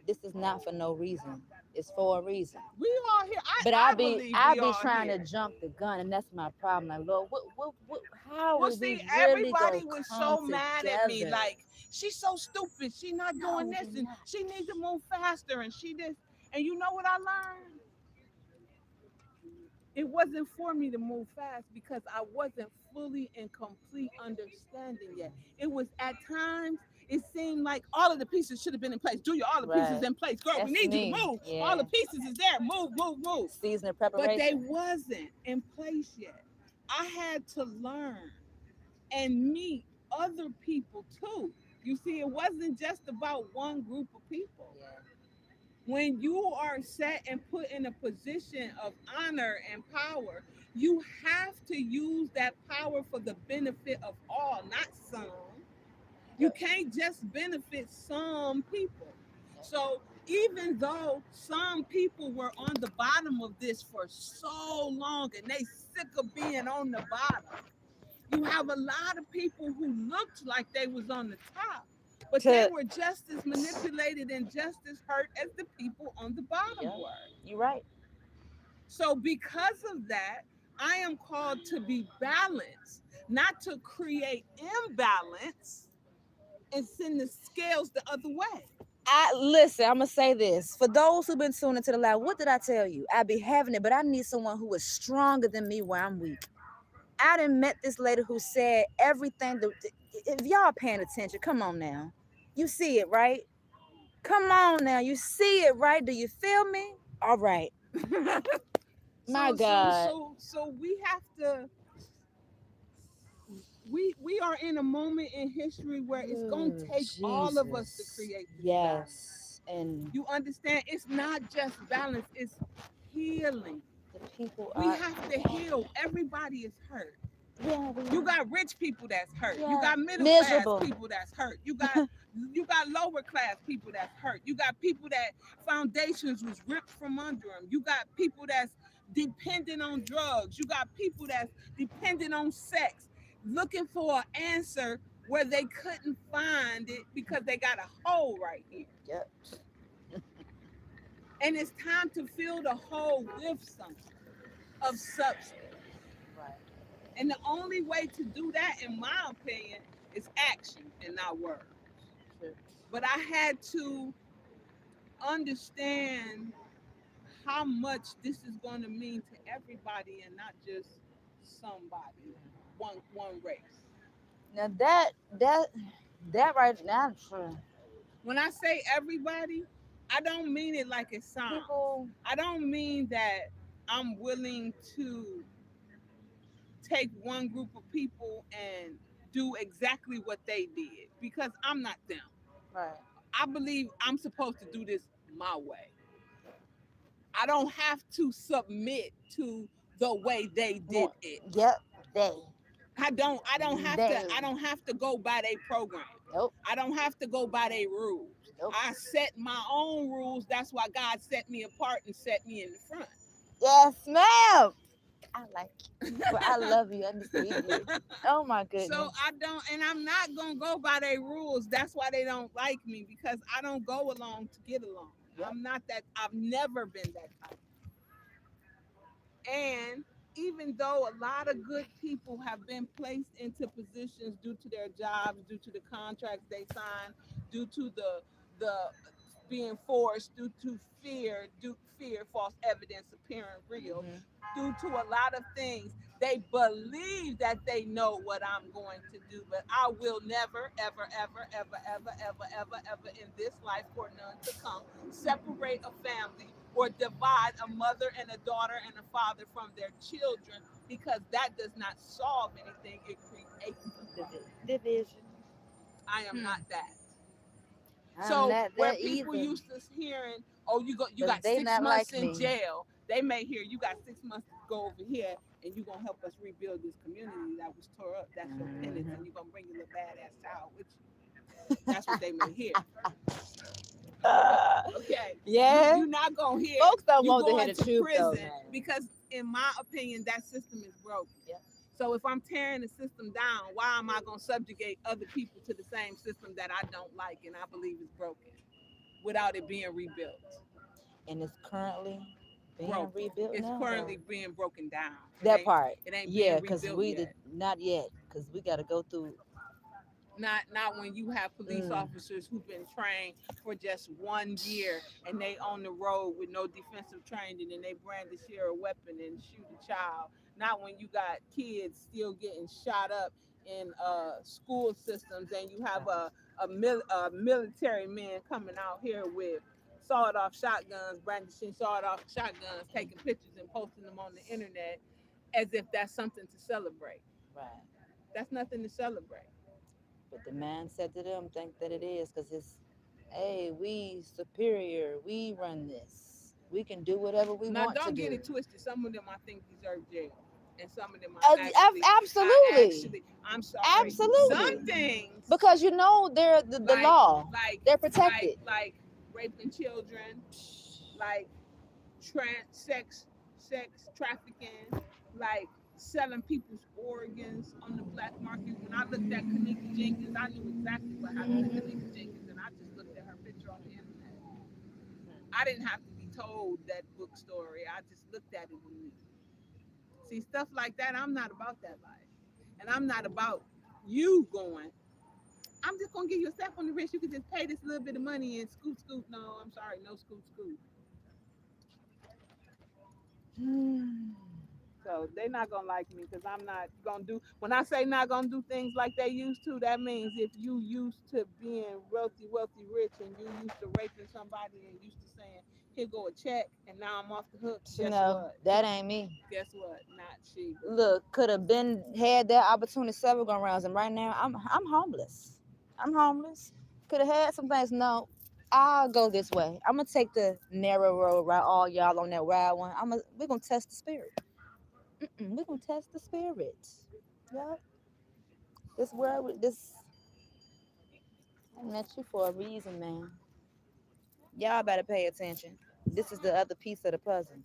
this is not for no reason. It's for a reason. We all here. But I believe I we be all trying here. to jump the gun, and that's my problem. Like, Lord, how Well, will we see, really everybody go was come so mad at me. together? Like, she's so stupid. She not doing No, this, you're and not. she needs to move faster, and she this. And you know what I learned? It wasn't for me to move fast because I wasn't fully in complete understanding yet. It was at times it seemed like all of the pieces should have been in place. Julia, all the pieces Right. in place. Girl, we That's need you to me. move. All Yeah. the pieces is there. Move, move, move. Season of But they preparation. wasn't in place yet. I had to learn and meet other people too. You see, it wasn't just about one group of people. Yeah. When you are set and put in a position of honor and power, you have to use that power for the benefit of all, not some. You Yep. can't just benefit some people. So even though some people were on the bottom of this for so long and they sick of being on the bottom, you have a lot of people who looked like they was on the top, but they To were just as manipulated and just as hurt as the people on the bottom yeah, were. you're right. So because of that, I am called to be balanced, not to create imbalance and send the scales the other way. I listen. I'm gonna say this for those who've been tuning to the live. What did I tell you? I be having it, but I need someone who is stronger than me where I'm weak. I done met this lady who said everything. If y'all paying attention, come on now. You see it, right? Come on now. You see it, right? Do you feel me? All right. My God. So we have to we are in a moment in history where it's going to Ooh, take all of us to Jesus. create this balance. Yes. And You understand? It's not just balance, it's healing. the people We are, have to heal. Everybody is hurt. yeah, we You are. got rich people that's hurt. You Yeah. got middle class Miserable. people that's hurt. You got lower class people that's hurt. You got people that foundations was ripped from under them. You got people that's dependent on drugs. You got people that's dependent on sex, looking for an answer where they couldn't find it because they got a hole right here. Yep. And it's time to fill the hole with something of substance. Right. And the only way to do that, in my opinion, is action and not words. True. But I had to understand how much this is going to mean to everybody and not just somebody, one race. Now that right now, true. When I say everybody, I don't mean it like it sounds. People. I don't mean that I'm willing to take one group of people and do exactly what they did because I'm not them. Right. I believe I'm supposed to do this my way. I don't have to submit to the way they did it. Yep. They. I don't have to go by their program. Nope. I don't have to go by their rules. Nope. I set my own rules. That's why God set me apart and set me in the front. Yes, ma'am. I like you. But I love you. I understand you. Oh my goodness. So I'm not gonna go by their rules. That's why they don't like me because I don't go along to get along. Yep. I'm not that. I've never been that type. And even though a lot of good people have been placed into positions due to their jobs, due to the contracts they sign, due to the being forced, due to fear, false evidence appearing real, due to a lot of things, they believe that they know what I'm going to do, but I will never, ever, ever, ever, ever, ever, ever, ever in this life or none to come separate a family or divide a mother and a daughter and a father from their children because that does not solve anything. It creates division. I am not that. I'm So not where that people either. used to hearing, oh, you 'Cause got they 6 not months like in me. jail, they may hear you got 6 months to go over here and you're gonna help us rebuild this community that was tore up. That's your penance, and you're gonna bring your little badass child with you. That's what they may hear. Okay, Yeah. you're not gonna hear Folks don't you want to hear going the to truth though, prison man. because, in my opinion, that system is broken. Yeah. So if I'm tearing the system down, why am I gonna subjugate other people to the same system that I don't like and I believe is broken without it being rebuilt? And it's currently being Broken. rebuilt It's now, though. currently being broken down. That part, It ain't yeah, being because rebuilt we did yet. not yet, because we got to go through. Not when you have police Mm, officers who've been trained for just 1 year and they on the road with no defensive training and they brandish a weapon and shoot a child. Not when you got kids still getting shot up in school systems and you have a military man coming out here with sawed off shotguns, brandishing sawed off shotguns, taking pictures and posting them on the internet as if that's something to celebrate. right. That's nothing to celebrate. But the mindset to them think that it is, because it's, hey, we superior, we run this, we can do whatever we Now, want to don't get do. it twisted. Some of them I think deserve jail, and some of them Absolutely, I'm sorry. Some absolutely, things because you know they're the like law, like they're protected. like raping children, like sex trafficking, like selling people's organs on the black market. When I looked at Kanika Jenkins, I knew exactly what happened to Kanika Jenkins, and I just looked at her picture on the internet. I didn't have to be told that book story. I just looked at it and knew. See, stuff like that, I'm not about that life. And I'm not about you going, I'm just going to give you a slap on the wrist. You can just pay this little bit of money and scoot, scoot. No, I'm sorry. No scoot, scoot. Hmm. So they're not gonna like me because I'm not gonna do. When I say not gonna do things like they used to, that means if you used to being wealthy, rich, and you used to raping somebody and used to saying, "Here go a check," and now I'm off the hook. You Guess know, what? that ain't me. Guess what? Not she. Look, could have been had that opportunity several go rounds, and right now I'm homeless. I'm homeless. Could have had some things. No, I'll go this way. I'm gonna take the narrow road right. All y'all on that wide one. We're gonna test the spirit. We're gonna test the spirit. Yep. This world, this I met you for a reason, man. Y'all better pay attention. This is the other piece of the puzzle.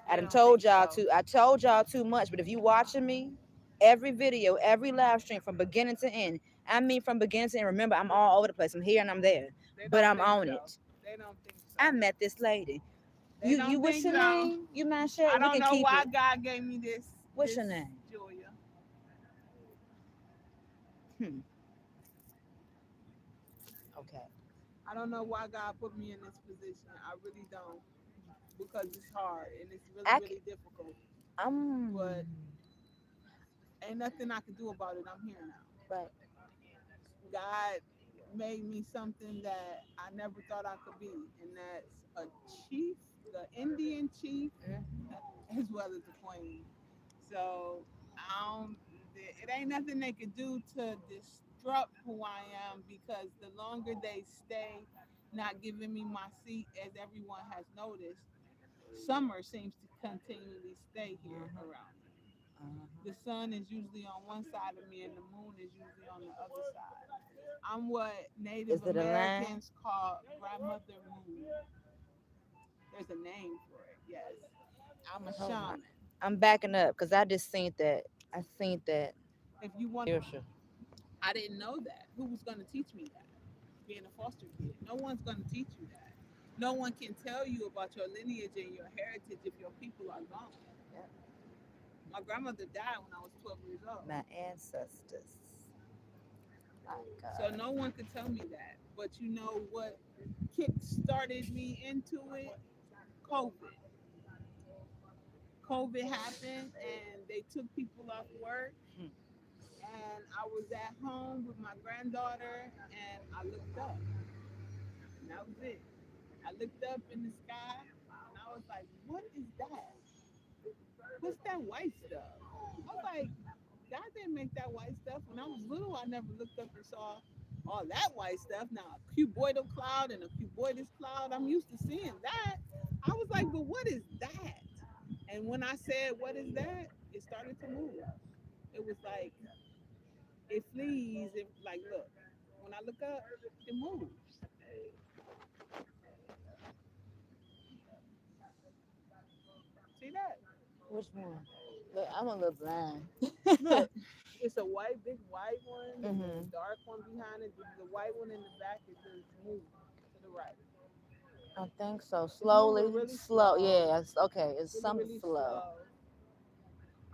I They done don't think told y'all so. too. I told y'all too much, but if you watching me, every video, every live stream from beginning to end, I mean from beginning to end. Remember, I'm all over the place. I'm here and I'm there, They but don't I'm think on so. it. They don't think so. I met this lady. They You don't what's think your so. name? You mind I sharing? We don't can know keep why it. God gave me this. What's your name? Julia. Hmm. Okay. I don't know why God put me in this position. I really don't, because it's hard and it's really, I c- really difficult. I'm But ain't nothing I can do about it. I'm here now. right. God made me something that I never thought I could be, and that's a chief, the Indian chief, Mm. as well as a queen. So I don't. It ain't nothing they could do to disrupt who I am, because the longer they stay not giving me my seat, as everyone has noticed, summer seems to continually stay here Uh-huh. around me. The Uh-huh. sun is usually on one side of me and the moon is usually on the other side. I'm what Native Is it a line? Americans call grandmother moon. There's a name for it, yes. I'm a Hold on. shaman. I'm backing up because I just seen that. I seen that. If you want, Spiritual. I didn't know that. Who was going to teach me that? Being a foster kid, no one's going to teach you that. No one can tell you about your lineage and your heritage if your people are gone. Yep. My grandmother died when I was 12 years old. My ancestors. My So God. no one could tell me that. But you know what kick started me into it? COVID. COVID happened and they took people off work. Hmm. And I was at home with my granddaughter and I looked up. And that was it. I looked up in the sky and I was like, what is that? What's that white stuff? I was like, God didn't make that white stuff. When I was little, I never looked up and saw all that white stuff. Now, a cuboidal cloud and a cuboidal cloud, I'm used to seeing that. I was like, but what is that? And when I said, what is that? It started to move. It was like, it flees. It, like, look, when I look up, it moves. See that? Which one? Look, I'm a little blind. Look, it's a white, big white one, and there's a Hmm. dark one behind it. The white one in the back is just moving to the right. I think so. It's moving Slowly, really slow. slow, Yeah, it's okay. It's really, something really slow. slow.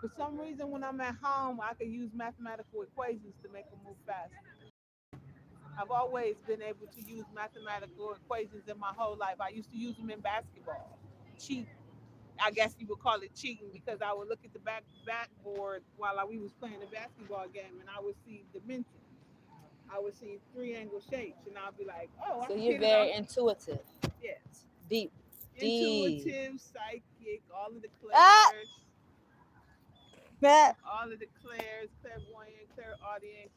For some reason, when I'm at home, I can use mathematical equations to make them move faster. I've always been able to use mathematical equations in my whole life. I used to use them in basketball. Cheat. I guess you would call it cheating because I would look at the backboard while we was playing a basketball game and I would see dimensions. I would see three angle shapes and I'd be like, oh, I So can you're get it off. very intuitive, Yes. deep, deep. Intuitive, psychic, all of the Ah, clairs, that all of the clairs, clairvoyant, clairaudient,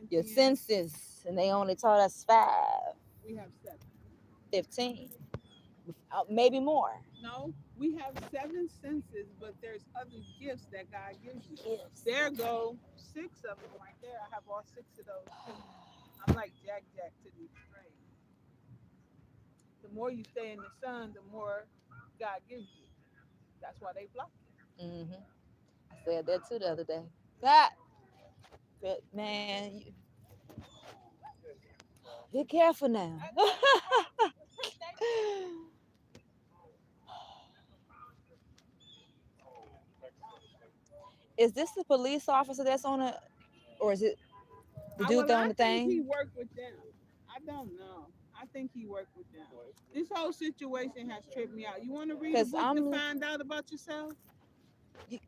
your clairsentient. senses, and they only taught us five, We have seven. 15, maybe more. No, we have seven senses, but there's other gifts that God gives you. Gifts. There go six of them right there. I have all six of those too. I'm like Jack to these strings. The more you stay in the sun, the more God gives you. That's why they block you. Hmm. I said that too the other day. That, but man, be careful now. Is this the police officer that's on it, or is it the dude Well, on I the think he thing? worked with them. I don't know. I think he worked with them. This whole situation has tripped me out. You want to read a Cause book to find out about yourself?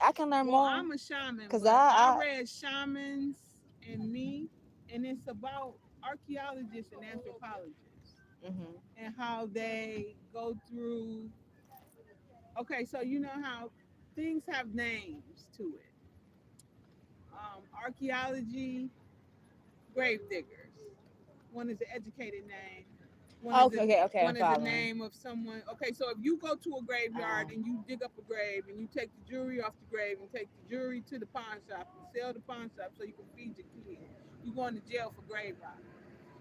I can learn Well, more. I'm a shaman, Cause but I I read Shamans and Me, and it's about archaeologists and anthropologists hmm and how they go through. Okay, so you know how things have names to it. Archaeology, grave diggers. One is an educated name. One is okay, a okay, I'm one is a following. name of someone. Okay, so if you go to a Uh, graveyard and you dig up a grave and you take the jewelry off the grave and take the jewelry to the pawn shop and sell the pawn shop so you can feed your kids, you going to jail for grave robbery.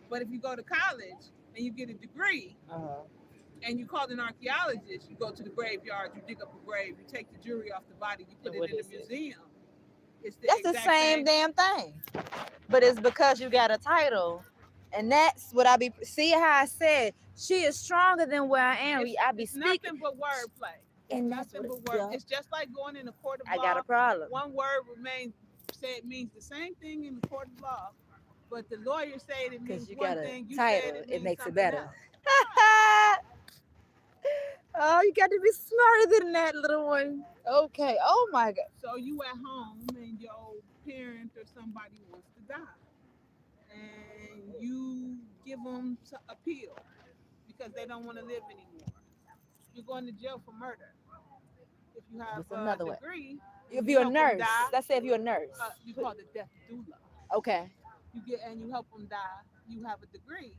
But if you go to college and you get a degree uh, and you call an archaeologist, you go to the graveyard, you dig up a grave, you take the jewelry off the body, you put and it what in a is it? museum. It's the That's the exact same same. damn thing. But it's because you got a title. And that's what I be see how I said she is stronger than where I am. I be It's speaking, nothing but wordplay. It's and that's nothing what but word. yeah, It's just like going in a court of I got law. a problem. One word remains say it means the same thing in the court of law, but the lawyer said it Because means you one got a thing. You said title, it it means makes it something better. else. Oh, you got to be smarter than that, little one. Okay. Oh my God. So you at home and your parent or somebody wants to die, and you give them a pill because they don't want to live anymore. You're going to jail for murder. If you have What's a another way? degree and If you you're a help them nurse, die, let's say if you're a nurse. you call it death doula. Okay. You get and you help them die. You have a degree.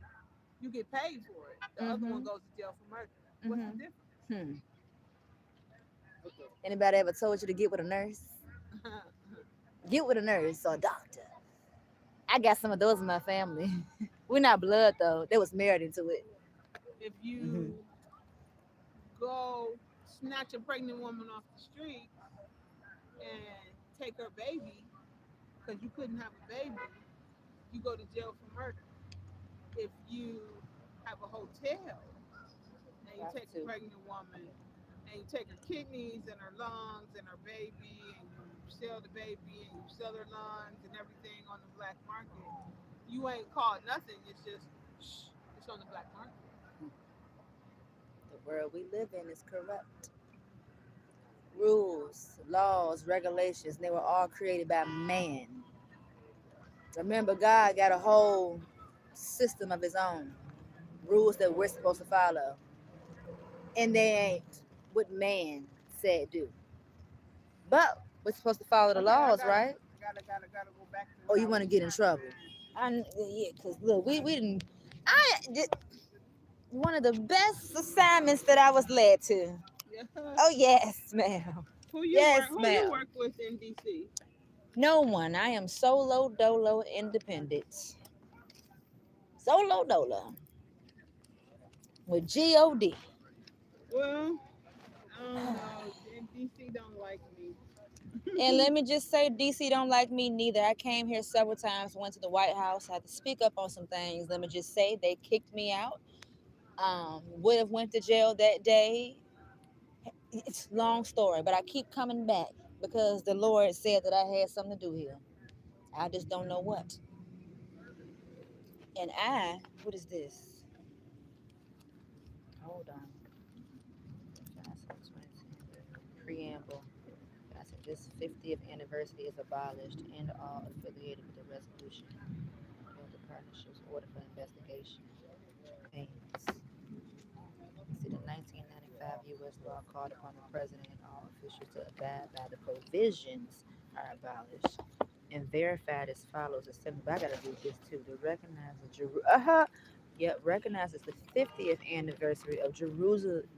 You get paid for it. The other one Mm-hmm. goes to jail for murder. What's the Mm-hmm. difference? Hmm. Anybody ever told you to get with a nurse? Get with a nurse or a doctor. I got some of those in my family. We're not blood though. They was married into it. If Hmm. you go snatch a pregnant woman off the street and take her baby because you couldn't have a baby, you go to jail for murder. If you have a hotel and you Got take a to. pregnant woman and you take her kidneys and her lungs and her baby and you sell the baby and you sell her lungs and everything on the black market, you ain't called nothing. It's just shh, it's on the black market. The world we live in is corrupt. Rules, laws, regulations, they were all created by man. Remember, God got a whole system of his own, rules that we're supposed to follow. And they ain't what man said do. But we're supposed to follow the Okay, laws, right? gotta go back to Or what you I want was to get in trying to trouble? say. Yeah, cause look, we didn't. I did one of the best assignments that I was led to. Yeah. Oh yes, ma'am. Yes, Who you ma'am. work with in DC? No one. I am solo dolo independent. Solo dolo. with God. Well, I don't know. DC don't like me. And let me just say, DC don't like me neither. I came here several times, went to the White House, had to speak up on some things. Let me just say, they kicked me out. Would have went to jail that day. It's a long story, but I keep coming back because the Lord said that I had something to do here. I just don't know what. And what is this? Hold on. Preamble. I said this 50th anniversary is abolished and all affiliated with the resolution of the partnership's order for investigation. Payments. See, the 1995 U.S. law called upon the president and all officials to abide by the provisions are abolished and verified as follows. But I gotta do this too. To recognize recognizes the 50th anniversary of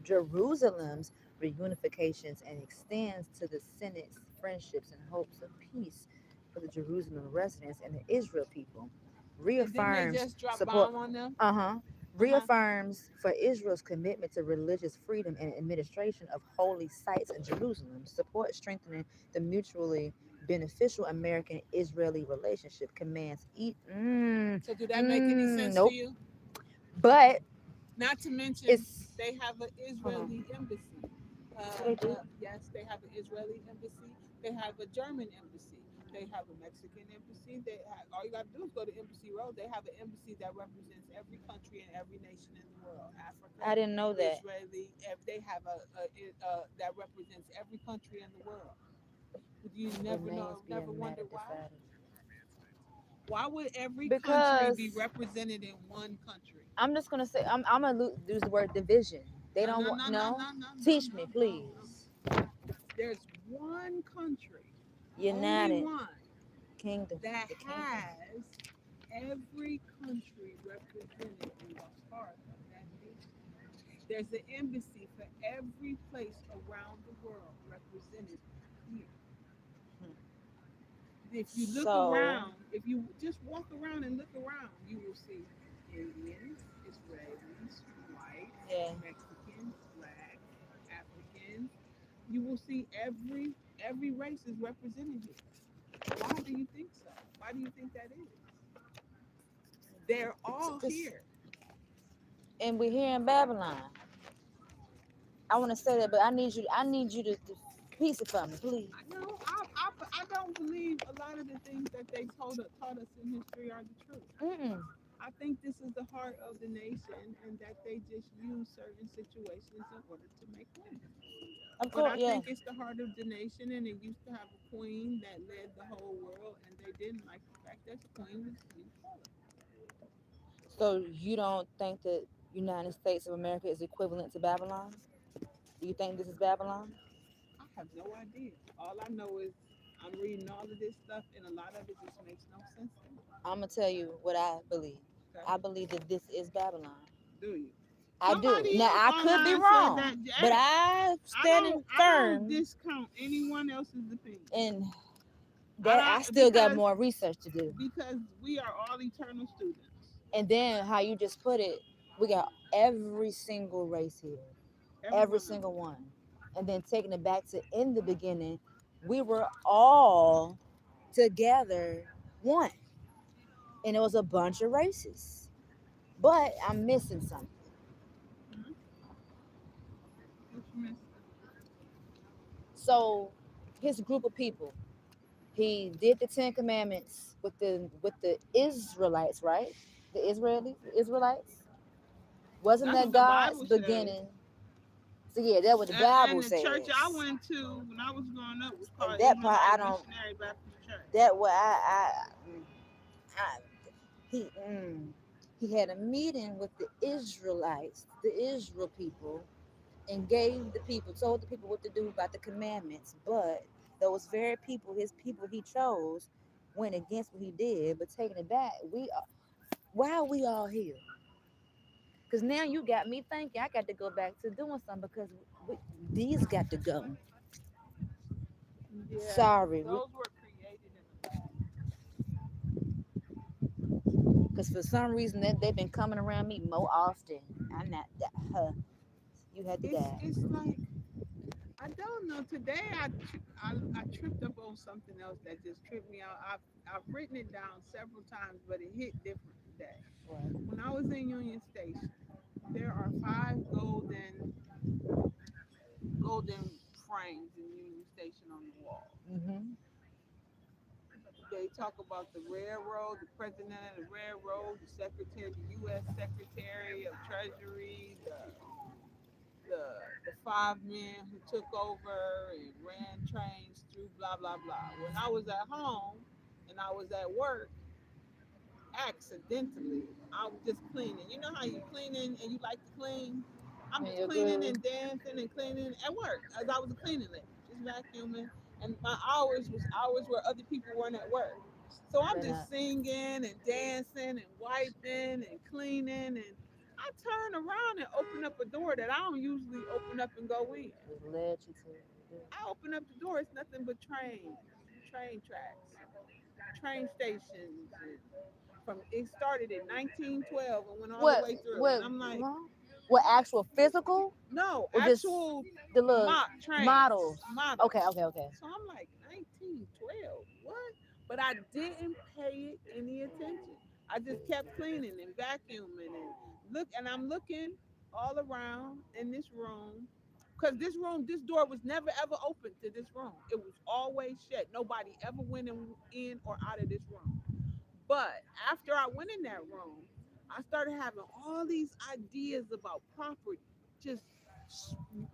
Jerusalem's reunifications and extends to the Senate's friendships and hopes of peace for the Jerusalem residents and the Israel people. And then they Reaffirms just drop support. bomb on them. Uh-huh. Uh huh. Reaffirms for Israel's commitment to religious freedom and administration of holy sites in Jerusalem. Support strengthening the mutually beneficial American-Israeli relationship. Commands eat. So do that make any sense to Nope. you? But Not to mention, it's they have an hold on. Israeli embassy. They do. Yes, they have an Israeli embassy. They have a German embassy. They have a Mexican embassy. All you got to do is go to Embassy Road. They have an embassy that represents every country and every nation in the world. I Africa, didn't know that. Israeli. They have that represents every country in the world. But you never Remains know, never being wonder matter why. decided. Why would every country be Because represented in one country? I'm just gonna say I'm gonna use the word division. They No, don't no, want no, no, no. no, no, no, Teach no, me, no, no. please. There's one country, only United one, Kingdom, that the kingdom. has every country represented in the heart of that nation. There's an embassy for every place around the world represented here. Hmm. If you look So around, if you just walk around and look around, you will see Indians, Israelis, whites, yeah. Mexicans, blacks, Africans. You will see every race is represented here. Why do you think so? Why do you think that is? They're all here. And we're here in Babylon. I want to say that, but I need you to piece it for me, please. I know. I don't believe a lot of the things that they taught us in history are the truth. Mm-mm. I think this is the heart of the nation, and that they just use certain situations in order to make money. Of But course, I yeah. think it's the heart of the nation, and it used to have a queen that led the whole world, and they didn't like the fact that the queen was in color. So you don't think that United States of America is equivalent to Babylon? Do you think this is Babylon? I have no idea. All I know is I'm reading all of this stuff, and a lot of it just makes no sense to me. I'm gonna tell you what I believe. Okay, I believe that this is Babylon. do you? I do. Somebody Now else I could be online said wrong, that. but Hey, I I stand don't firm discount anyone else's opinion. in I that. I don't still got because more research to do. because we are all eternal students. And then how you just put it, we got every single race here, Every every one of them. single one. And then taking it back to in the beginning, we were all together one, and it was a bunch of races. But I'm missing something. Hmm. What you missing? So his group of people, he did the Ten Commandments with the Israelites, right? The Israelites. Wasn't That's that what the God's Bible says. beginning? So yeah, that's what the Bible And the church I says. went to when I was growing up was And called that part I Israelite don't. Missionary Baptist Church. That what I he he had a meeting with the Israelites, the Israel people, and gave the people, told the people what to do about the commandments. But those very people, his people he chose, went against what he did. But taking it back, why are we all here? Because now you got me thinking I got to go back to doing something because these got to go. Yeah, Sorry, those were created in the lab. because for some reason they've been coming around me more often. I'm not that. Huh. You had to die. It's like I don't know. Today I tripped up on something else that just tripped me out. I've written it down several times, but it hit different today. What? When I was in Union Station, there are five golden frames in Union Station on the wall. Mm-hmm. They talk about the railroad, the president of the railroad, the secretary, the U.S. Secretary of Treasury, the the five men who took over and ran trains through blah blah blah. When I was at home and I was at work, accidentally, I was just cleaning. You know how you cleaning and you like to clean? I'm In just your cleaning groove. and dancing and cleaning at work as I was a cleaning lady, just vacuuming. And my hours was hours where other people weren't at work. So I'm They're not. just singing and dancing and wiping and cleaning. And I turn around and open up a door that I don't usually open up and go in. Just led you to. I open up the door, it's nothing but train tracks, train stations. And from it started in 1912 and went all the What? way through. And What? I'm like, Huh? What actual physical no, or just actual the little mock trains, models? models. Okay, okay, okay. So I'm like, 1912, what? But I didn't pay it any attention. I just kept cleaning and vacuuming and and I'm looking all around in this room. Cause this door was never ever open to this room. It was always shut. Nobody ever went in or out of this room. But after I went in that room, I started having all these ideas about property, just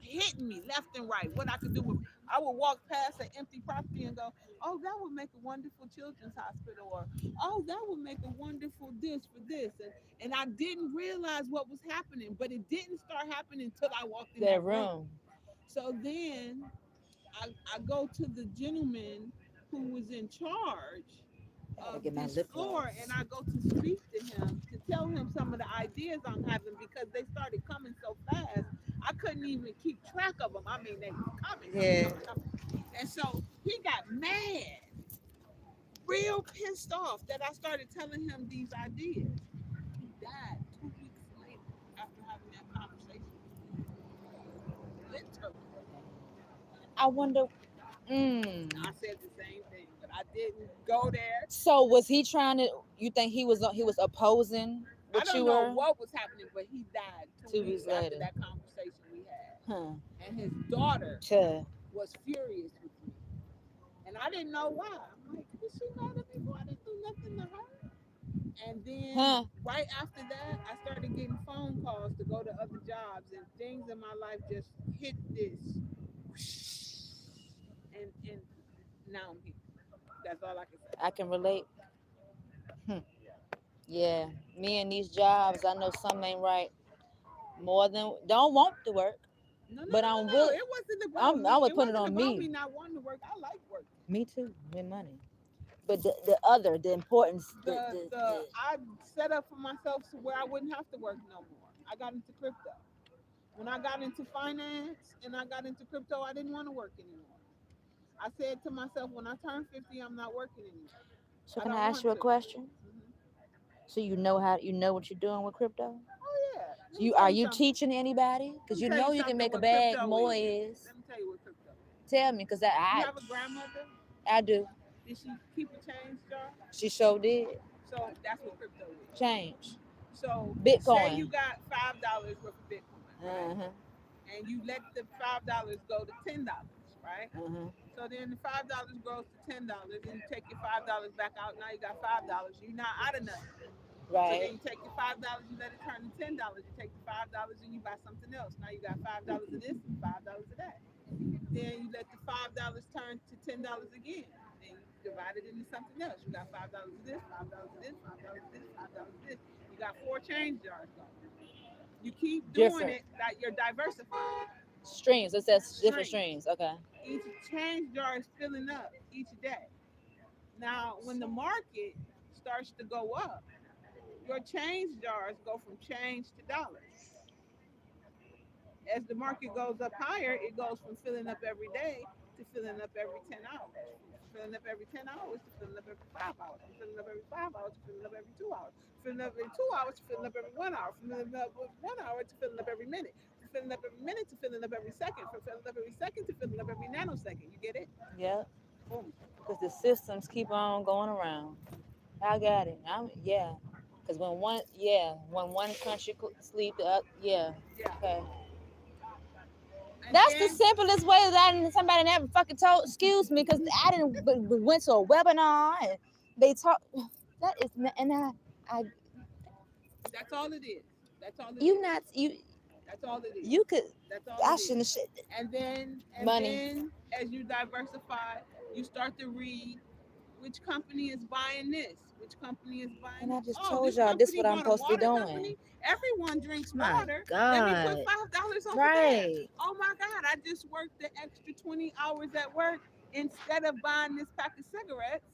hitting me left and right. What I could do with, I would walk past an empty property and go, "Oh, that would make a wonderful children's hospital," or "Oh, that would make a wonderful this for this." And I didn't realize what was happening, but it didn't start happening until I walked in That that room. room. So then I go to the gentleman who was in charge I gotta of get my this lip floor, gloss. and I go to speak to him to tell him some of the ideas I'm having because they started coming so fast I couldn't even keep track of them. I mean, they was coming, coming, Yeah. coming, coming. And so he got mad, real pissed off that I started telling him these ideas. He died 2 weeks later after having that conversation. Literally. I wonder. Mm. I said the same thing, but I didn't go there. So was he trying to? You think he was opposing I what you don't know were? what was happening, but he died two 2 weeks weeks after later. that conversation we had. Huh. And his daughter Tuh. was furious with me. And I didn't know why. I'm like, is she mad at me for I didn't do nothing to her? And then Huh. right after that, I started getting phone calls to go to other jobs, and things in my life just hit this. And now I'm here. That's all I can say. I can relate. Hmm. Yeah. Me and these jobs, I know some ain't right. More than don't want to work, No, no, no, but no, I'm no. willing. It wasn't about I me. would It put it wasn't on about me me. not wanting to work. I like working. Me too. With money. But the importance, I set up for myself to where I wouldn't have to work no more. I got into crypto. When I got into finance and I got into crypto, I didn't want to work anymore. I said to myself, when I turn 50, I'm not working anymore. so I can I don't ask want you a to. question? Mhm. So you know what you're doing with crypto? Oh yeah. Let So me you tell are you you something. teaching anybody? Let Because me you tell you know you can something. make a What bag crypto more is. is. Let me tell you what crypto is. Tell me, because You I have a grandmother. I do. Did she keep a change jar? She sure did. So that's what crypto is. Change. So say you Bitcoin. got $5 worth of Bitcoin, right? Uh-huh. And you let the $5 go to $10, right? Uh-huh. So then the $5 grows to $10, and you take your $5 back out. Now you got $5. You're not out of nothing. So then Right. you take your $5, you let it turn to $10. You take the $5 and you buy something else. Now you got $5 of this and $5 of that. Then you let the $5 turn to $10 again. Then you divide it into something else. You got $5 of this, $5 of this, $5 of this, $5 of this. You got four change jars going. You keep doing Different it that you're diversifying streams. It says different streams. streams. Okay. Each change jar is filling up each day. Now, when the market starts to go up, your change jars go from change to dollars. As the market goes up higher, it goes from filling up every day to filling up every 10 hours. From filling up every 10 hours to filling up every 5 hours. From filling up every 5 hours to filling up every 2 hours. filling up every 2 hours, to filling up every 1 hour, from filling up 1 hour to filling up every minute, to filling up every minute to filling up every second, from filling up every second to filling up every nanosecond. You get it? Yeah, Boom. because the systems keep on going around. I got it. Yeah. Because when one country sleep, the other, yeah. Yeah. Okay. And That's the then simplest way that somebody never fucking told. Excuse me, because I didn't went to a webinar and they talk. That is and I that's all it is. That's all it you is. not you That's all it is. you could That's all I it is. shouldn't have shit And money. then as you diversify, you start to read which company is buying this, which company is buying And I this. just Oh, told this y'all this company what I'm bought a supposed to be water doing. company. Everyone drinks My water. Let me put God. $5 over there. Right. Oh my God, I just worked the extra 20 hours at work. Instead of buying this pack of cigarettes,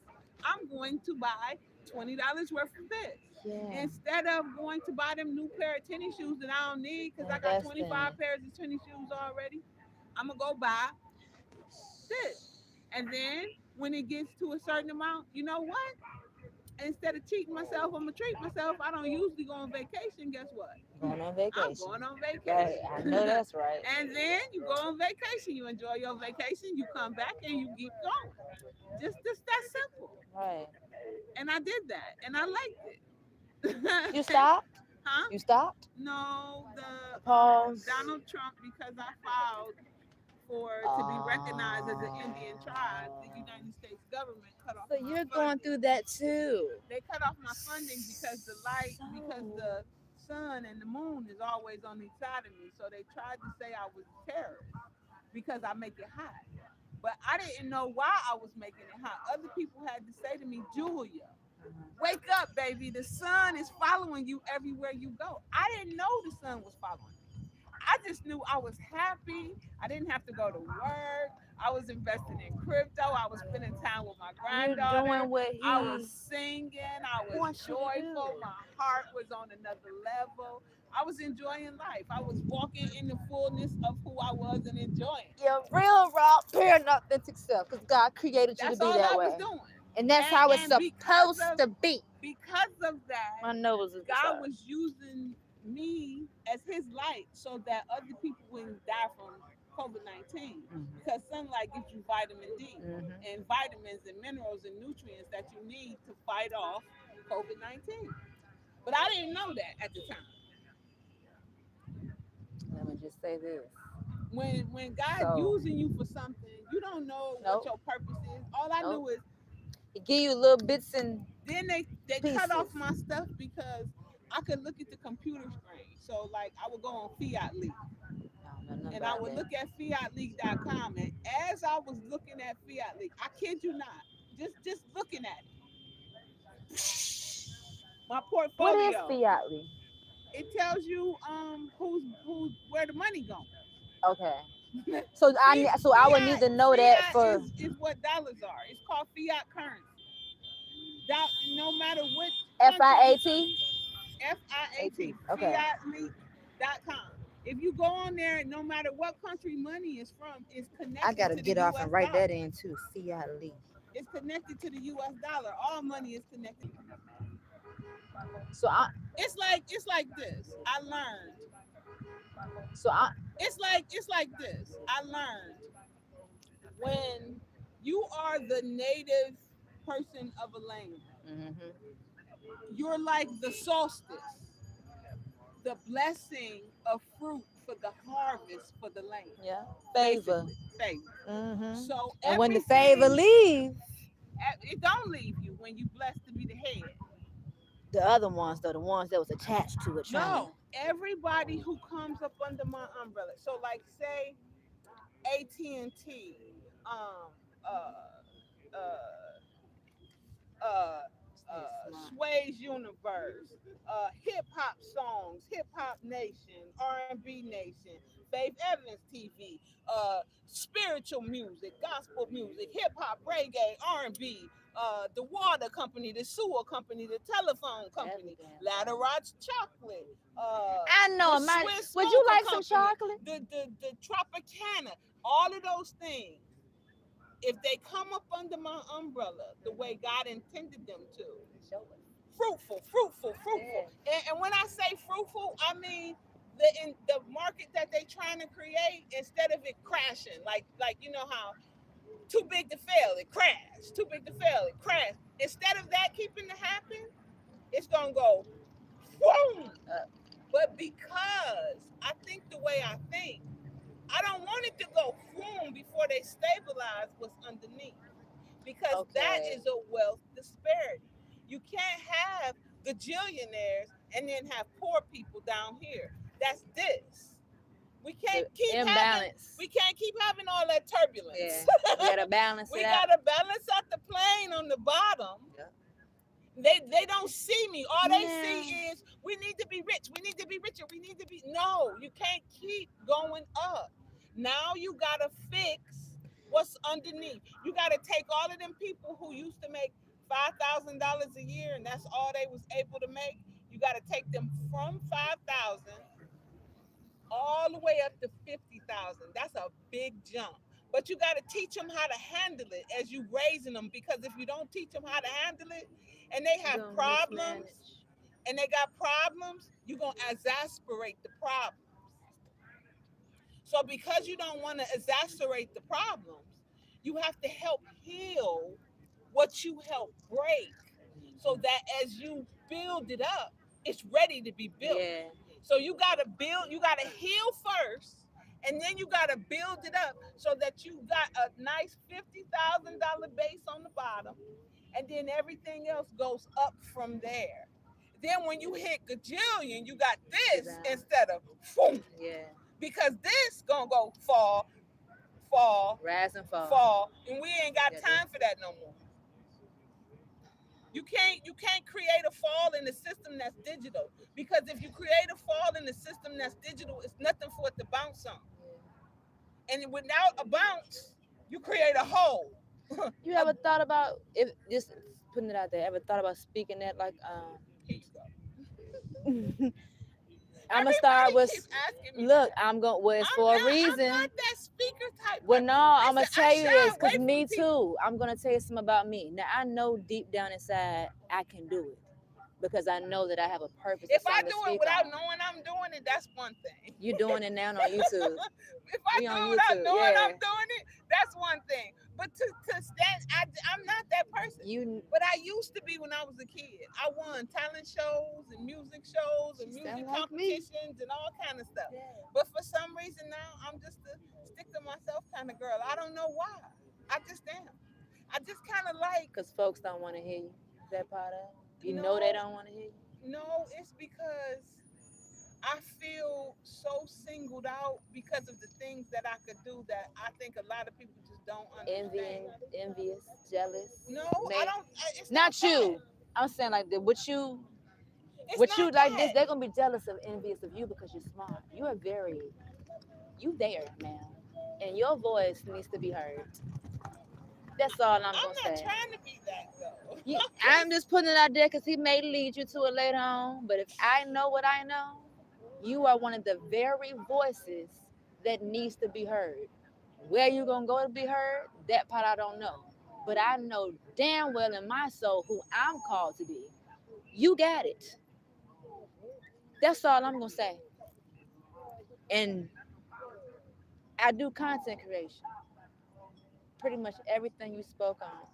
I'm going to buy $20 worth of this. Yeah. Instead of going to buy them new pair of tennis shoes that I don't need because I got Invest in 25 it. pairs of tennis shoes already, I'm gonna go buy this. And then when it gets to a certain amount, you know what? Instead of cheating myself, I'm gonna treat myself. I don't usually go on vacation. Guess what? Going on I'm vacation. going on Right. vacation. I know that's right. And then you go on vacation. You enjoy your vacation. You come back and you keep going. Just that simple. Right. And I did that, and I liked You it. stopped? Huh? You stopped? No, the Pause. Donald Trump, because I filed for to be recognized as an Indian tribe, the United States government cut off So my you're going funding. through that too. They cut off my funding because the light, because So the sun and the moon is always on each side of me. So they tried to say I was a terrorist because I make it hot. But I didn't know why I was making it hot. Other people had to say to me, Julia, wake up, baby. The sun is following you everywhere you go. I didn't know the sun was following me. I just knew I was happy. I didn't have to go to work. I was investing in crypto. I was spending time with my you're granddaughter. doing what I was he singing. I was wants you to joyful. do. My heart was on another level. I was enjoying life. I was walking in the fullness of who I was and enjoying. Your real, raw, pure, and authentic self, because God created you to That's be all that I was way. doing. And that's how it's And supposed to be. because of that, My nose is God was using me as his light so that other people wouldn't die from COVID 19. Because sunlight gives you vitamin D and vitamins and minerals and nutrients that you need to fight off COVID 19. But I didn't know that at the time. Let me just say this. When God's So, using you for something, you don't know what nope. your purpose is. All I Nope. knew is It give you little bits and then they cut off pieces. my stuff because I could look at the computer screen. So like I would go on Fiat League I don't know nothing and I about would that. look at fiatleague.com, and as I was looking at Fiat League, I kid you not, just looking at it, my What is portfolio, Fiatly? it tells you who's where the money going. Okay. So I would need to know that Fiat for is what dollars are. It's called fiat currency. No matter what country, FIAT. FIAT, Okay. fiatleak.com. If you go on there, no matter what country money is from, it's I connected gotta to the get off US and write dollar. that in too. Fiatly. It's connected to the US dollar. All money is connected. So I It's like this. I learned. so I It's like this. I learned when you are the native person of a land, you're like the solstice, the blessing of fruit for the harvest for the land. yeah favor. Basically, favor. So And when the favor leave, it don't leave you when you blessed to be the head. the other ones though, the ones that was attached to it, trying to No, everybody who comes up under my umbrella. So like say AT&T, um, uh, uh, Sway's Universe, Hip Hop Songs, Hip Hop Nation, R&B Nation, Faith Evans TV, spiritual music, gospel music, hip hop, reggae, R&B, the water company, the sewer company, the telephone company, Ladder Rocks Chocolate, I know. the Swiss Would you Mocha like some Company, chocolate? the Tropicana, all of those things, if they come up under my umbrella the way God intended them to, fruitful. And when I say fruitful, I mean the market that they trying to create instead of it crashing, like you know how too big to fail, it crashed. Too big to fail, it crashed. Instead of that keeping to happen, it's gonna go boom. But because I think the way I think, I don't want it to go boom before they stabilize what's underneath. Because that Okay. is a wealth disparity. You can't have gajillionaires and then have poor people down here. That's this. We The can't keep having imbalance. we can't keep having all that Yeah. turbulence. We gotta balance We it out. gotta balance out the plane on the bottom. Yeah. They don't see me. All they see Now, is we need to be rich. We need to be richer. We need to be no. You can't keep going up. Now you gotta fix what's underneath. You gotta take all of them people who used to make $5,000 a year and that's all they was able to make. You gotta take them from 5,000 all the way up to 50,000. That's a big jump. But you got to teach them how to handle it as you raising them because if you don't teach them how to handle it and they you're have gonna problems mismanage. and they got problems, you're going to exasperate the problem. So because you don't want to exasperate the problems, you have to help heal what you help break so that as you build it up, it's ready to be built. Yeah. So you gotta build, you gotta heal first, and then you gotta build it up so that you got a nice $50,000 base on the bottom, and then everything else goes up from there. Then when you hit gajillion, you got this instead of boom, Yeah. because this gonna go fall, fall, Rise and fall. fall, and we ain't got Yeah, time for that no more. You can't create a fall in the system that's digital because if you create a fall in the system that's digital, it's nothing for it to bounce on. And without a bounce, you create a hole. You ever thought about if just putting it out there? Ever thought about speaking that like Here you go. I'm gonna start Everybody keep with asking me look. that. I'm going. Well, it's I'm for a not. I'm reason. not that speaker type. Well, no, I'm gonna Listen, I tell you this shy because away from me people. too. I'm gonna tell you something about me. Now I know deep down inside I can do it because I know that I have a purpose or If I something to do it speak without on. knowing I'm doing it, that's one thing. You doing it now on YouTube? If I We do on it without YouTube, knowing yeah. I'm doing it, that's one thing. But to stand, I'm not that person. You But I used to be when I was a kid. I won talent shows and she music sound like me. competitions and all kind of stuff. Yeah. But for some reason now, I'm just a stick to myself kind of girl. I don't know why. I just am. I just kind of like Because folks don't want to hear you. Is that part of it? You know they no, don't want to hear you. no. It's because I feel so singled out because of the things that I could do that I think a lot of people just don't Envy, understand. envious, jealous. No, I May don't. It's not not that. you. I'm saying like that. It's With you not like this, that. they're gonna be jealous of envious of you because you're smart. You are very you there now, and your voice needs to be heard. That's all I'm I'm gonna not say. trying to be that though. You, I'm I'm just just putting it out there because he may lead you to it later on. But if I know what I know, you are one of the very voices that needs to be heard. Where you gonna go to be heard? That part I don't know. But I know damn well in my soul who I'm called to be. You got it. That's all I'm gonna say. And I do content creation. Pretty much everything you spoke on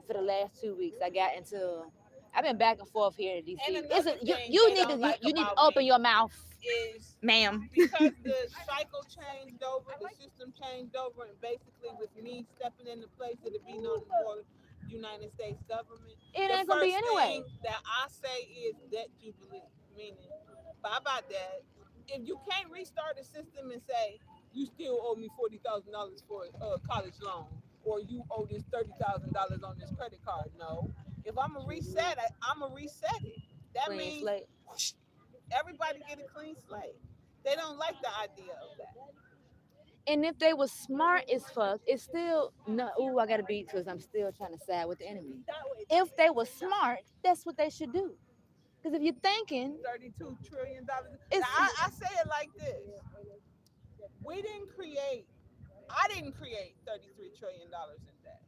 for the last 2 weeks. I got into. I've been back and forth here in DC. and It's another you. thing You they need don't to. like You need to about open me your mouth, is ma'am. because the cycle changed over, the system changed over, and basically with me stepping into place of the being on the board of the United States government, It the ain't gonna be first anyway. thing that I say is debt jubilee, meaning bye bye debt. If you can't restart the system and say you still owe me $40,000 for a college loan, or you owe this $30,000 on this credit card, no. If I'm a reset it, I'm a reset it. That Clean means slate. whoosh, everybody get a clean slate. They don't like the idea of that. And if they was smart as fuck, it's still no. Ooh, I gotta beat because I'm still trying to side with the enemy. If they was smart, that's what they should do. Because if you're thinking, $32 trillion. Now it's I say it like this: we didn't create. I didn't create $33 trillion in debt.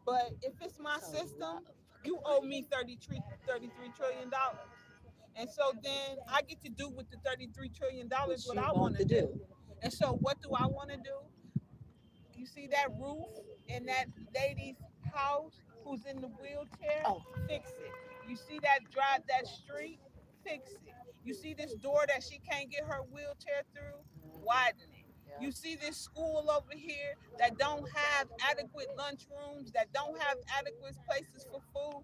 But if it's my a lot system, of You owe me 33 trillion dollars. And so then I get to do with the 33 trillion dollars What what you I want want to to do. do. And so what do I want to do? You see that roof in that lady's house who's in the wheelchair? Oh, Fix it. You see that drive that street? Fix it. You see this door that she can't get her wheelchair through? Widen it. yeah. You see this school over here that don't have adequate lunchrooms, that don't have adequate places for food?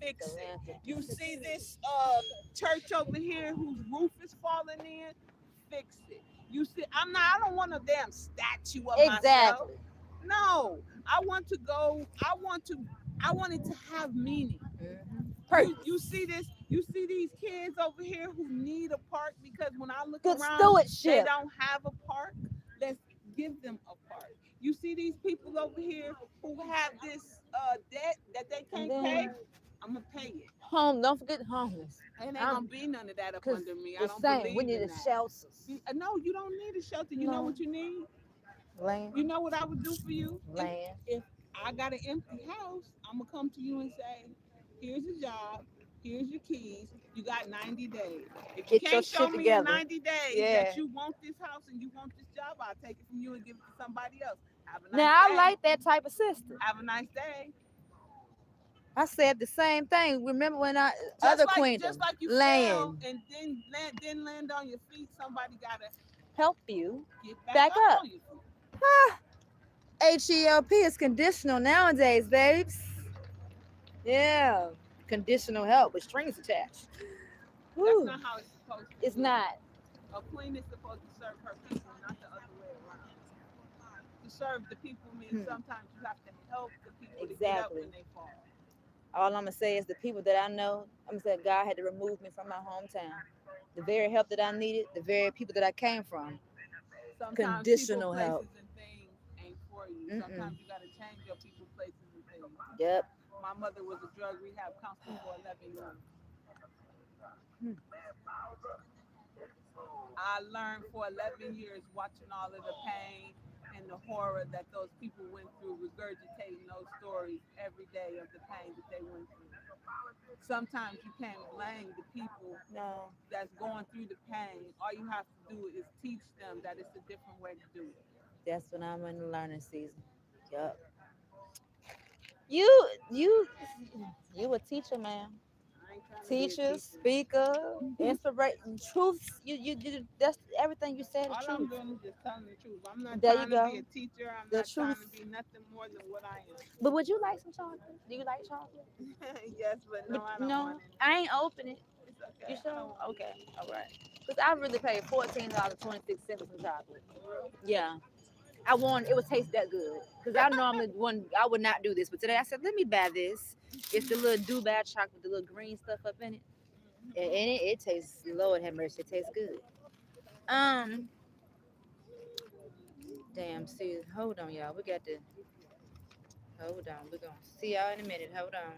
Fix it. You see this church over here whose roof is falling in? Fix it. You see, I don't want a damn statue of myself. Exactly. No, I want to go. I want it to have meaning. Purpose. You see this? You see these kids over here who need a park because when I look Good around, they stewardship. don't have a park. Let's give them a park. You see these people over here who have this debt that they And can't pay. then I'm gonna pay it. don't forget homeless. Ain't I'm- gonna be none of that up Cause under me. I the don't same. We believe need in a that. shelters. No, you don't need a shelter. You know No. what you need? Land. You know what I would do for you? Land. If I got an empty house, I'm gonna come to you and say, here's a job, here's your keys, you got 90 days. If you Get your can't show shit me together. in 90 days Yeah. that you want this house and you want this job, I'll take it from you and give it to somebody else. Have a nice Now I day. like that type of system. Have a nice day. I said the same thing. Remember when I Just like you land fell and then land on your feet, somebody gotta help you get back up. on your feet. HELP is conditional nowadays, babes. Yeah, conditional help with strings attached. That's Whew. not how it's supposed to It's be. not. A queen is supposed to serve her people, not the other way around. To serve the people means sometimes you have to help the people to get up Exactly. when they fall. All I'm gonna say is the people that I know, I'm gonna say God had to remove me from my hometown. The very help that I needed, the very people that I came from. Sometimes Conditional people, help. places, and things ain't for you. Mm-mm. Sometimes you got to change your people, places, and things. Yep. My mother was a drug rehab counselor for 11 years. I learned for 11 years watching all of the pain and the horror that those people went through, regurgitating those stories every day of the pain that they went through. Sometimes you can't blame the people No. that's going through the pain. All you have to do is teach them that it's a different way to do it. That's when I'm in the learning season. Yup. You a teacher, man. I ain't trying to be a Teacher, teacher. speaker, inspiration, truth. You that's everything you said is All I'm truth. doing is just telling the truth. I'm not There trying you to go. be a teacher. I'm The not trying truth. to be nothing more than what I am. But would you like some chocolate? Do you like chocolate? Yes, but no, I don't No, want it. I ain't open it. It's okay. You I sure? don't want Okay, all right. Cause I really paid $14.26 for some chocolate. Yeah, I wanted it would taste that good. Cause I normally I would not do this, but today I said let me buy this. It's the little do-bad chocolate with the little green stuff up in it, and it tastes. Lord have mercy, it tastes good. Um, damn. See, hold on, y'all. We got to hold on. We're gonna see y'all in a minute. Hold on.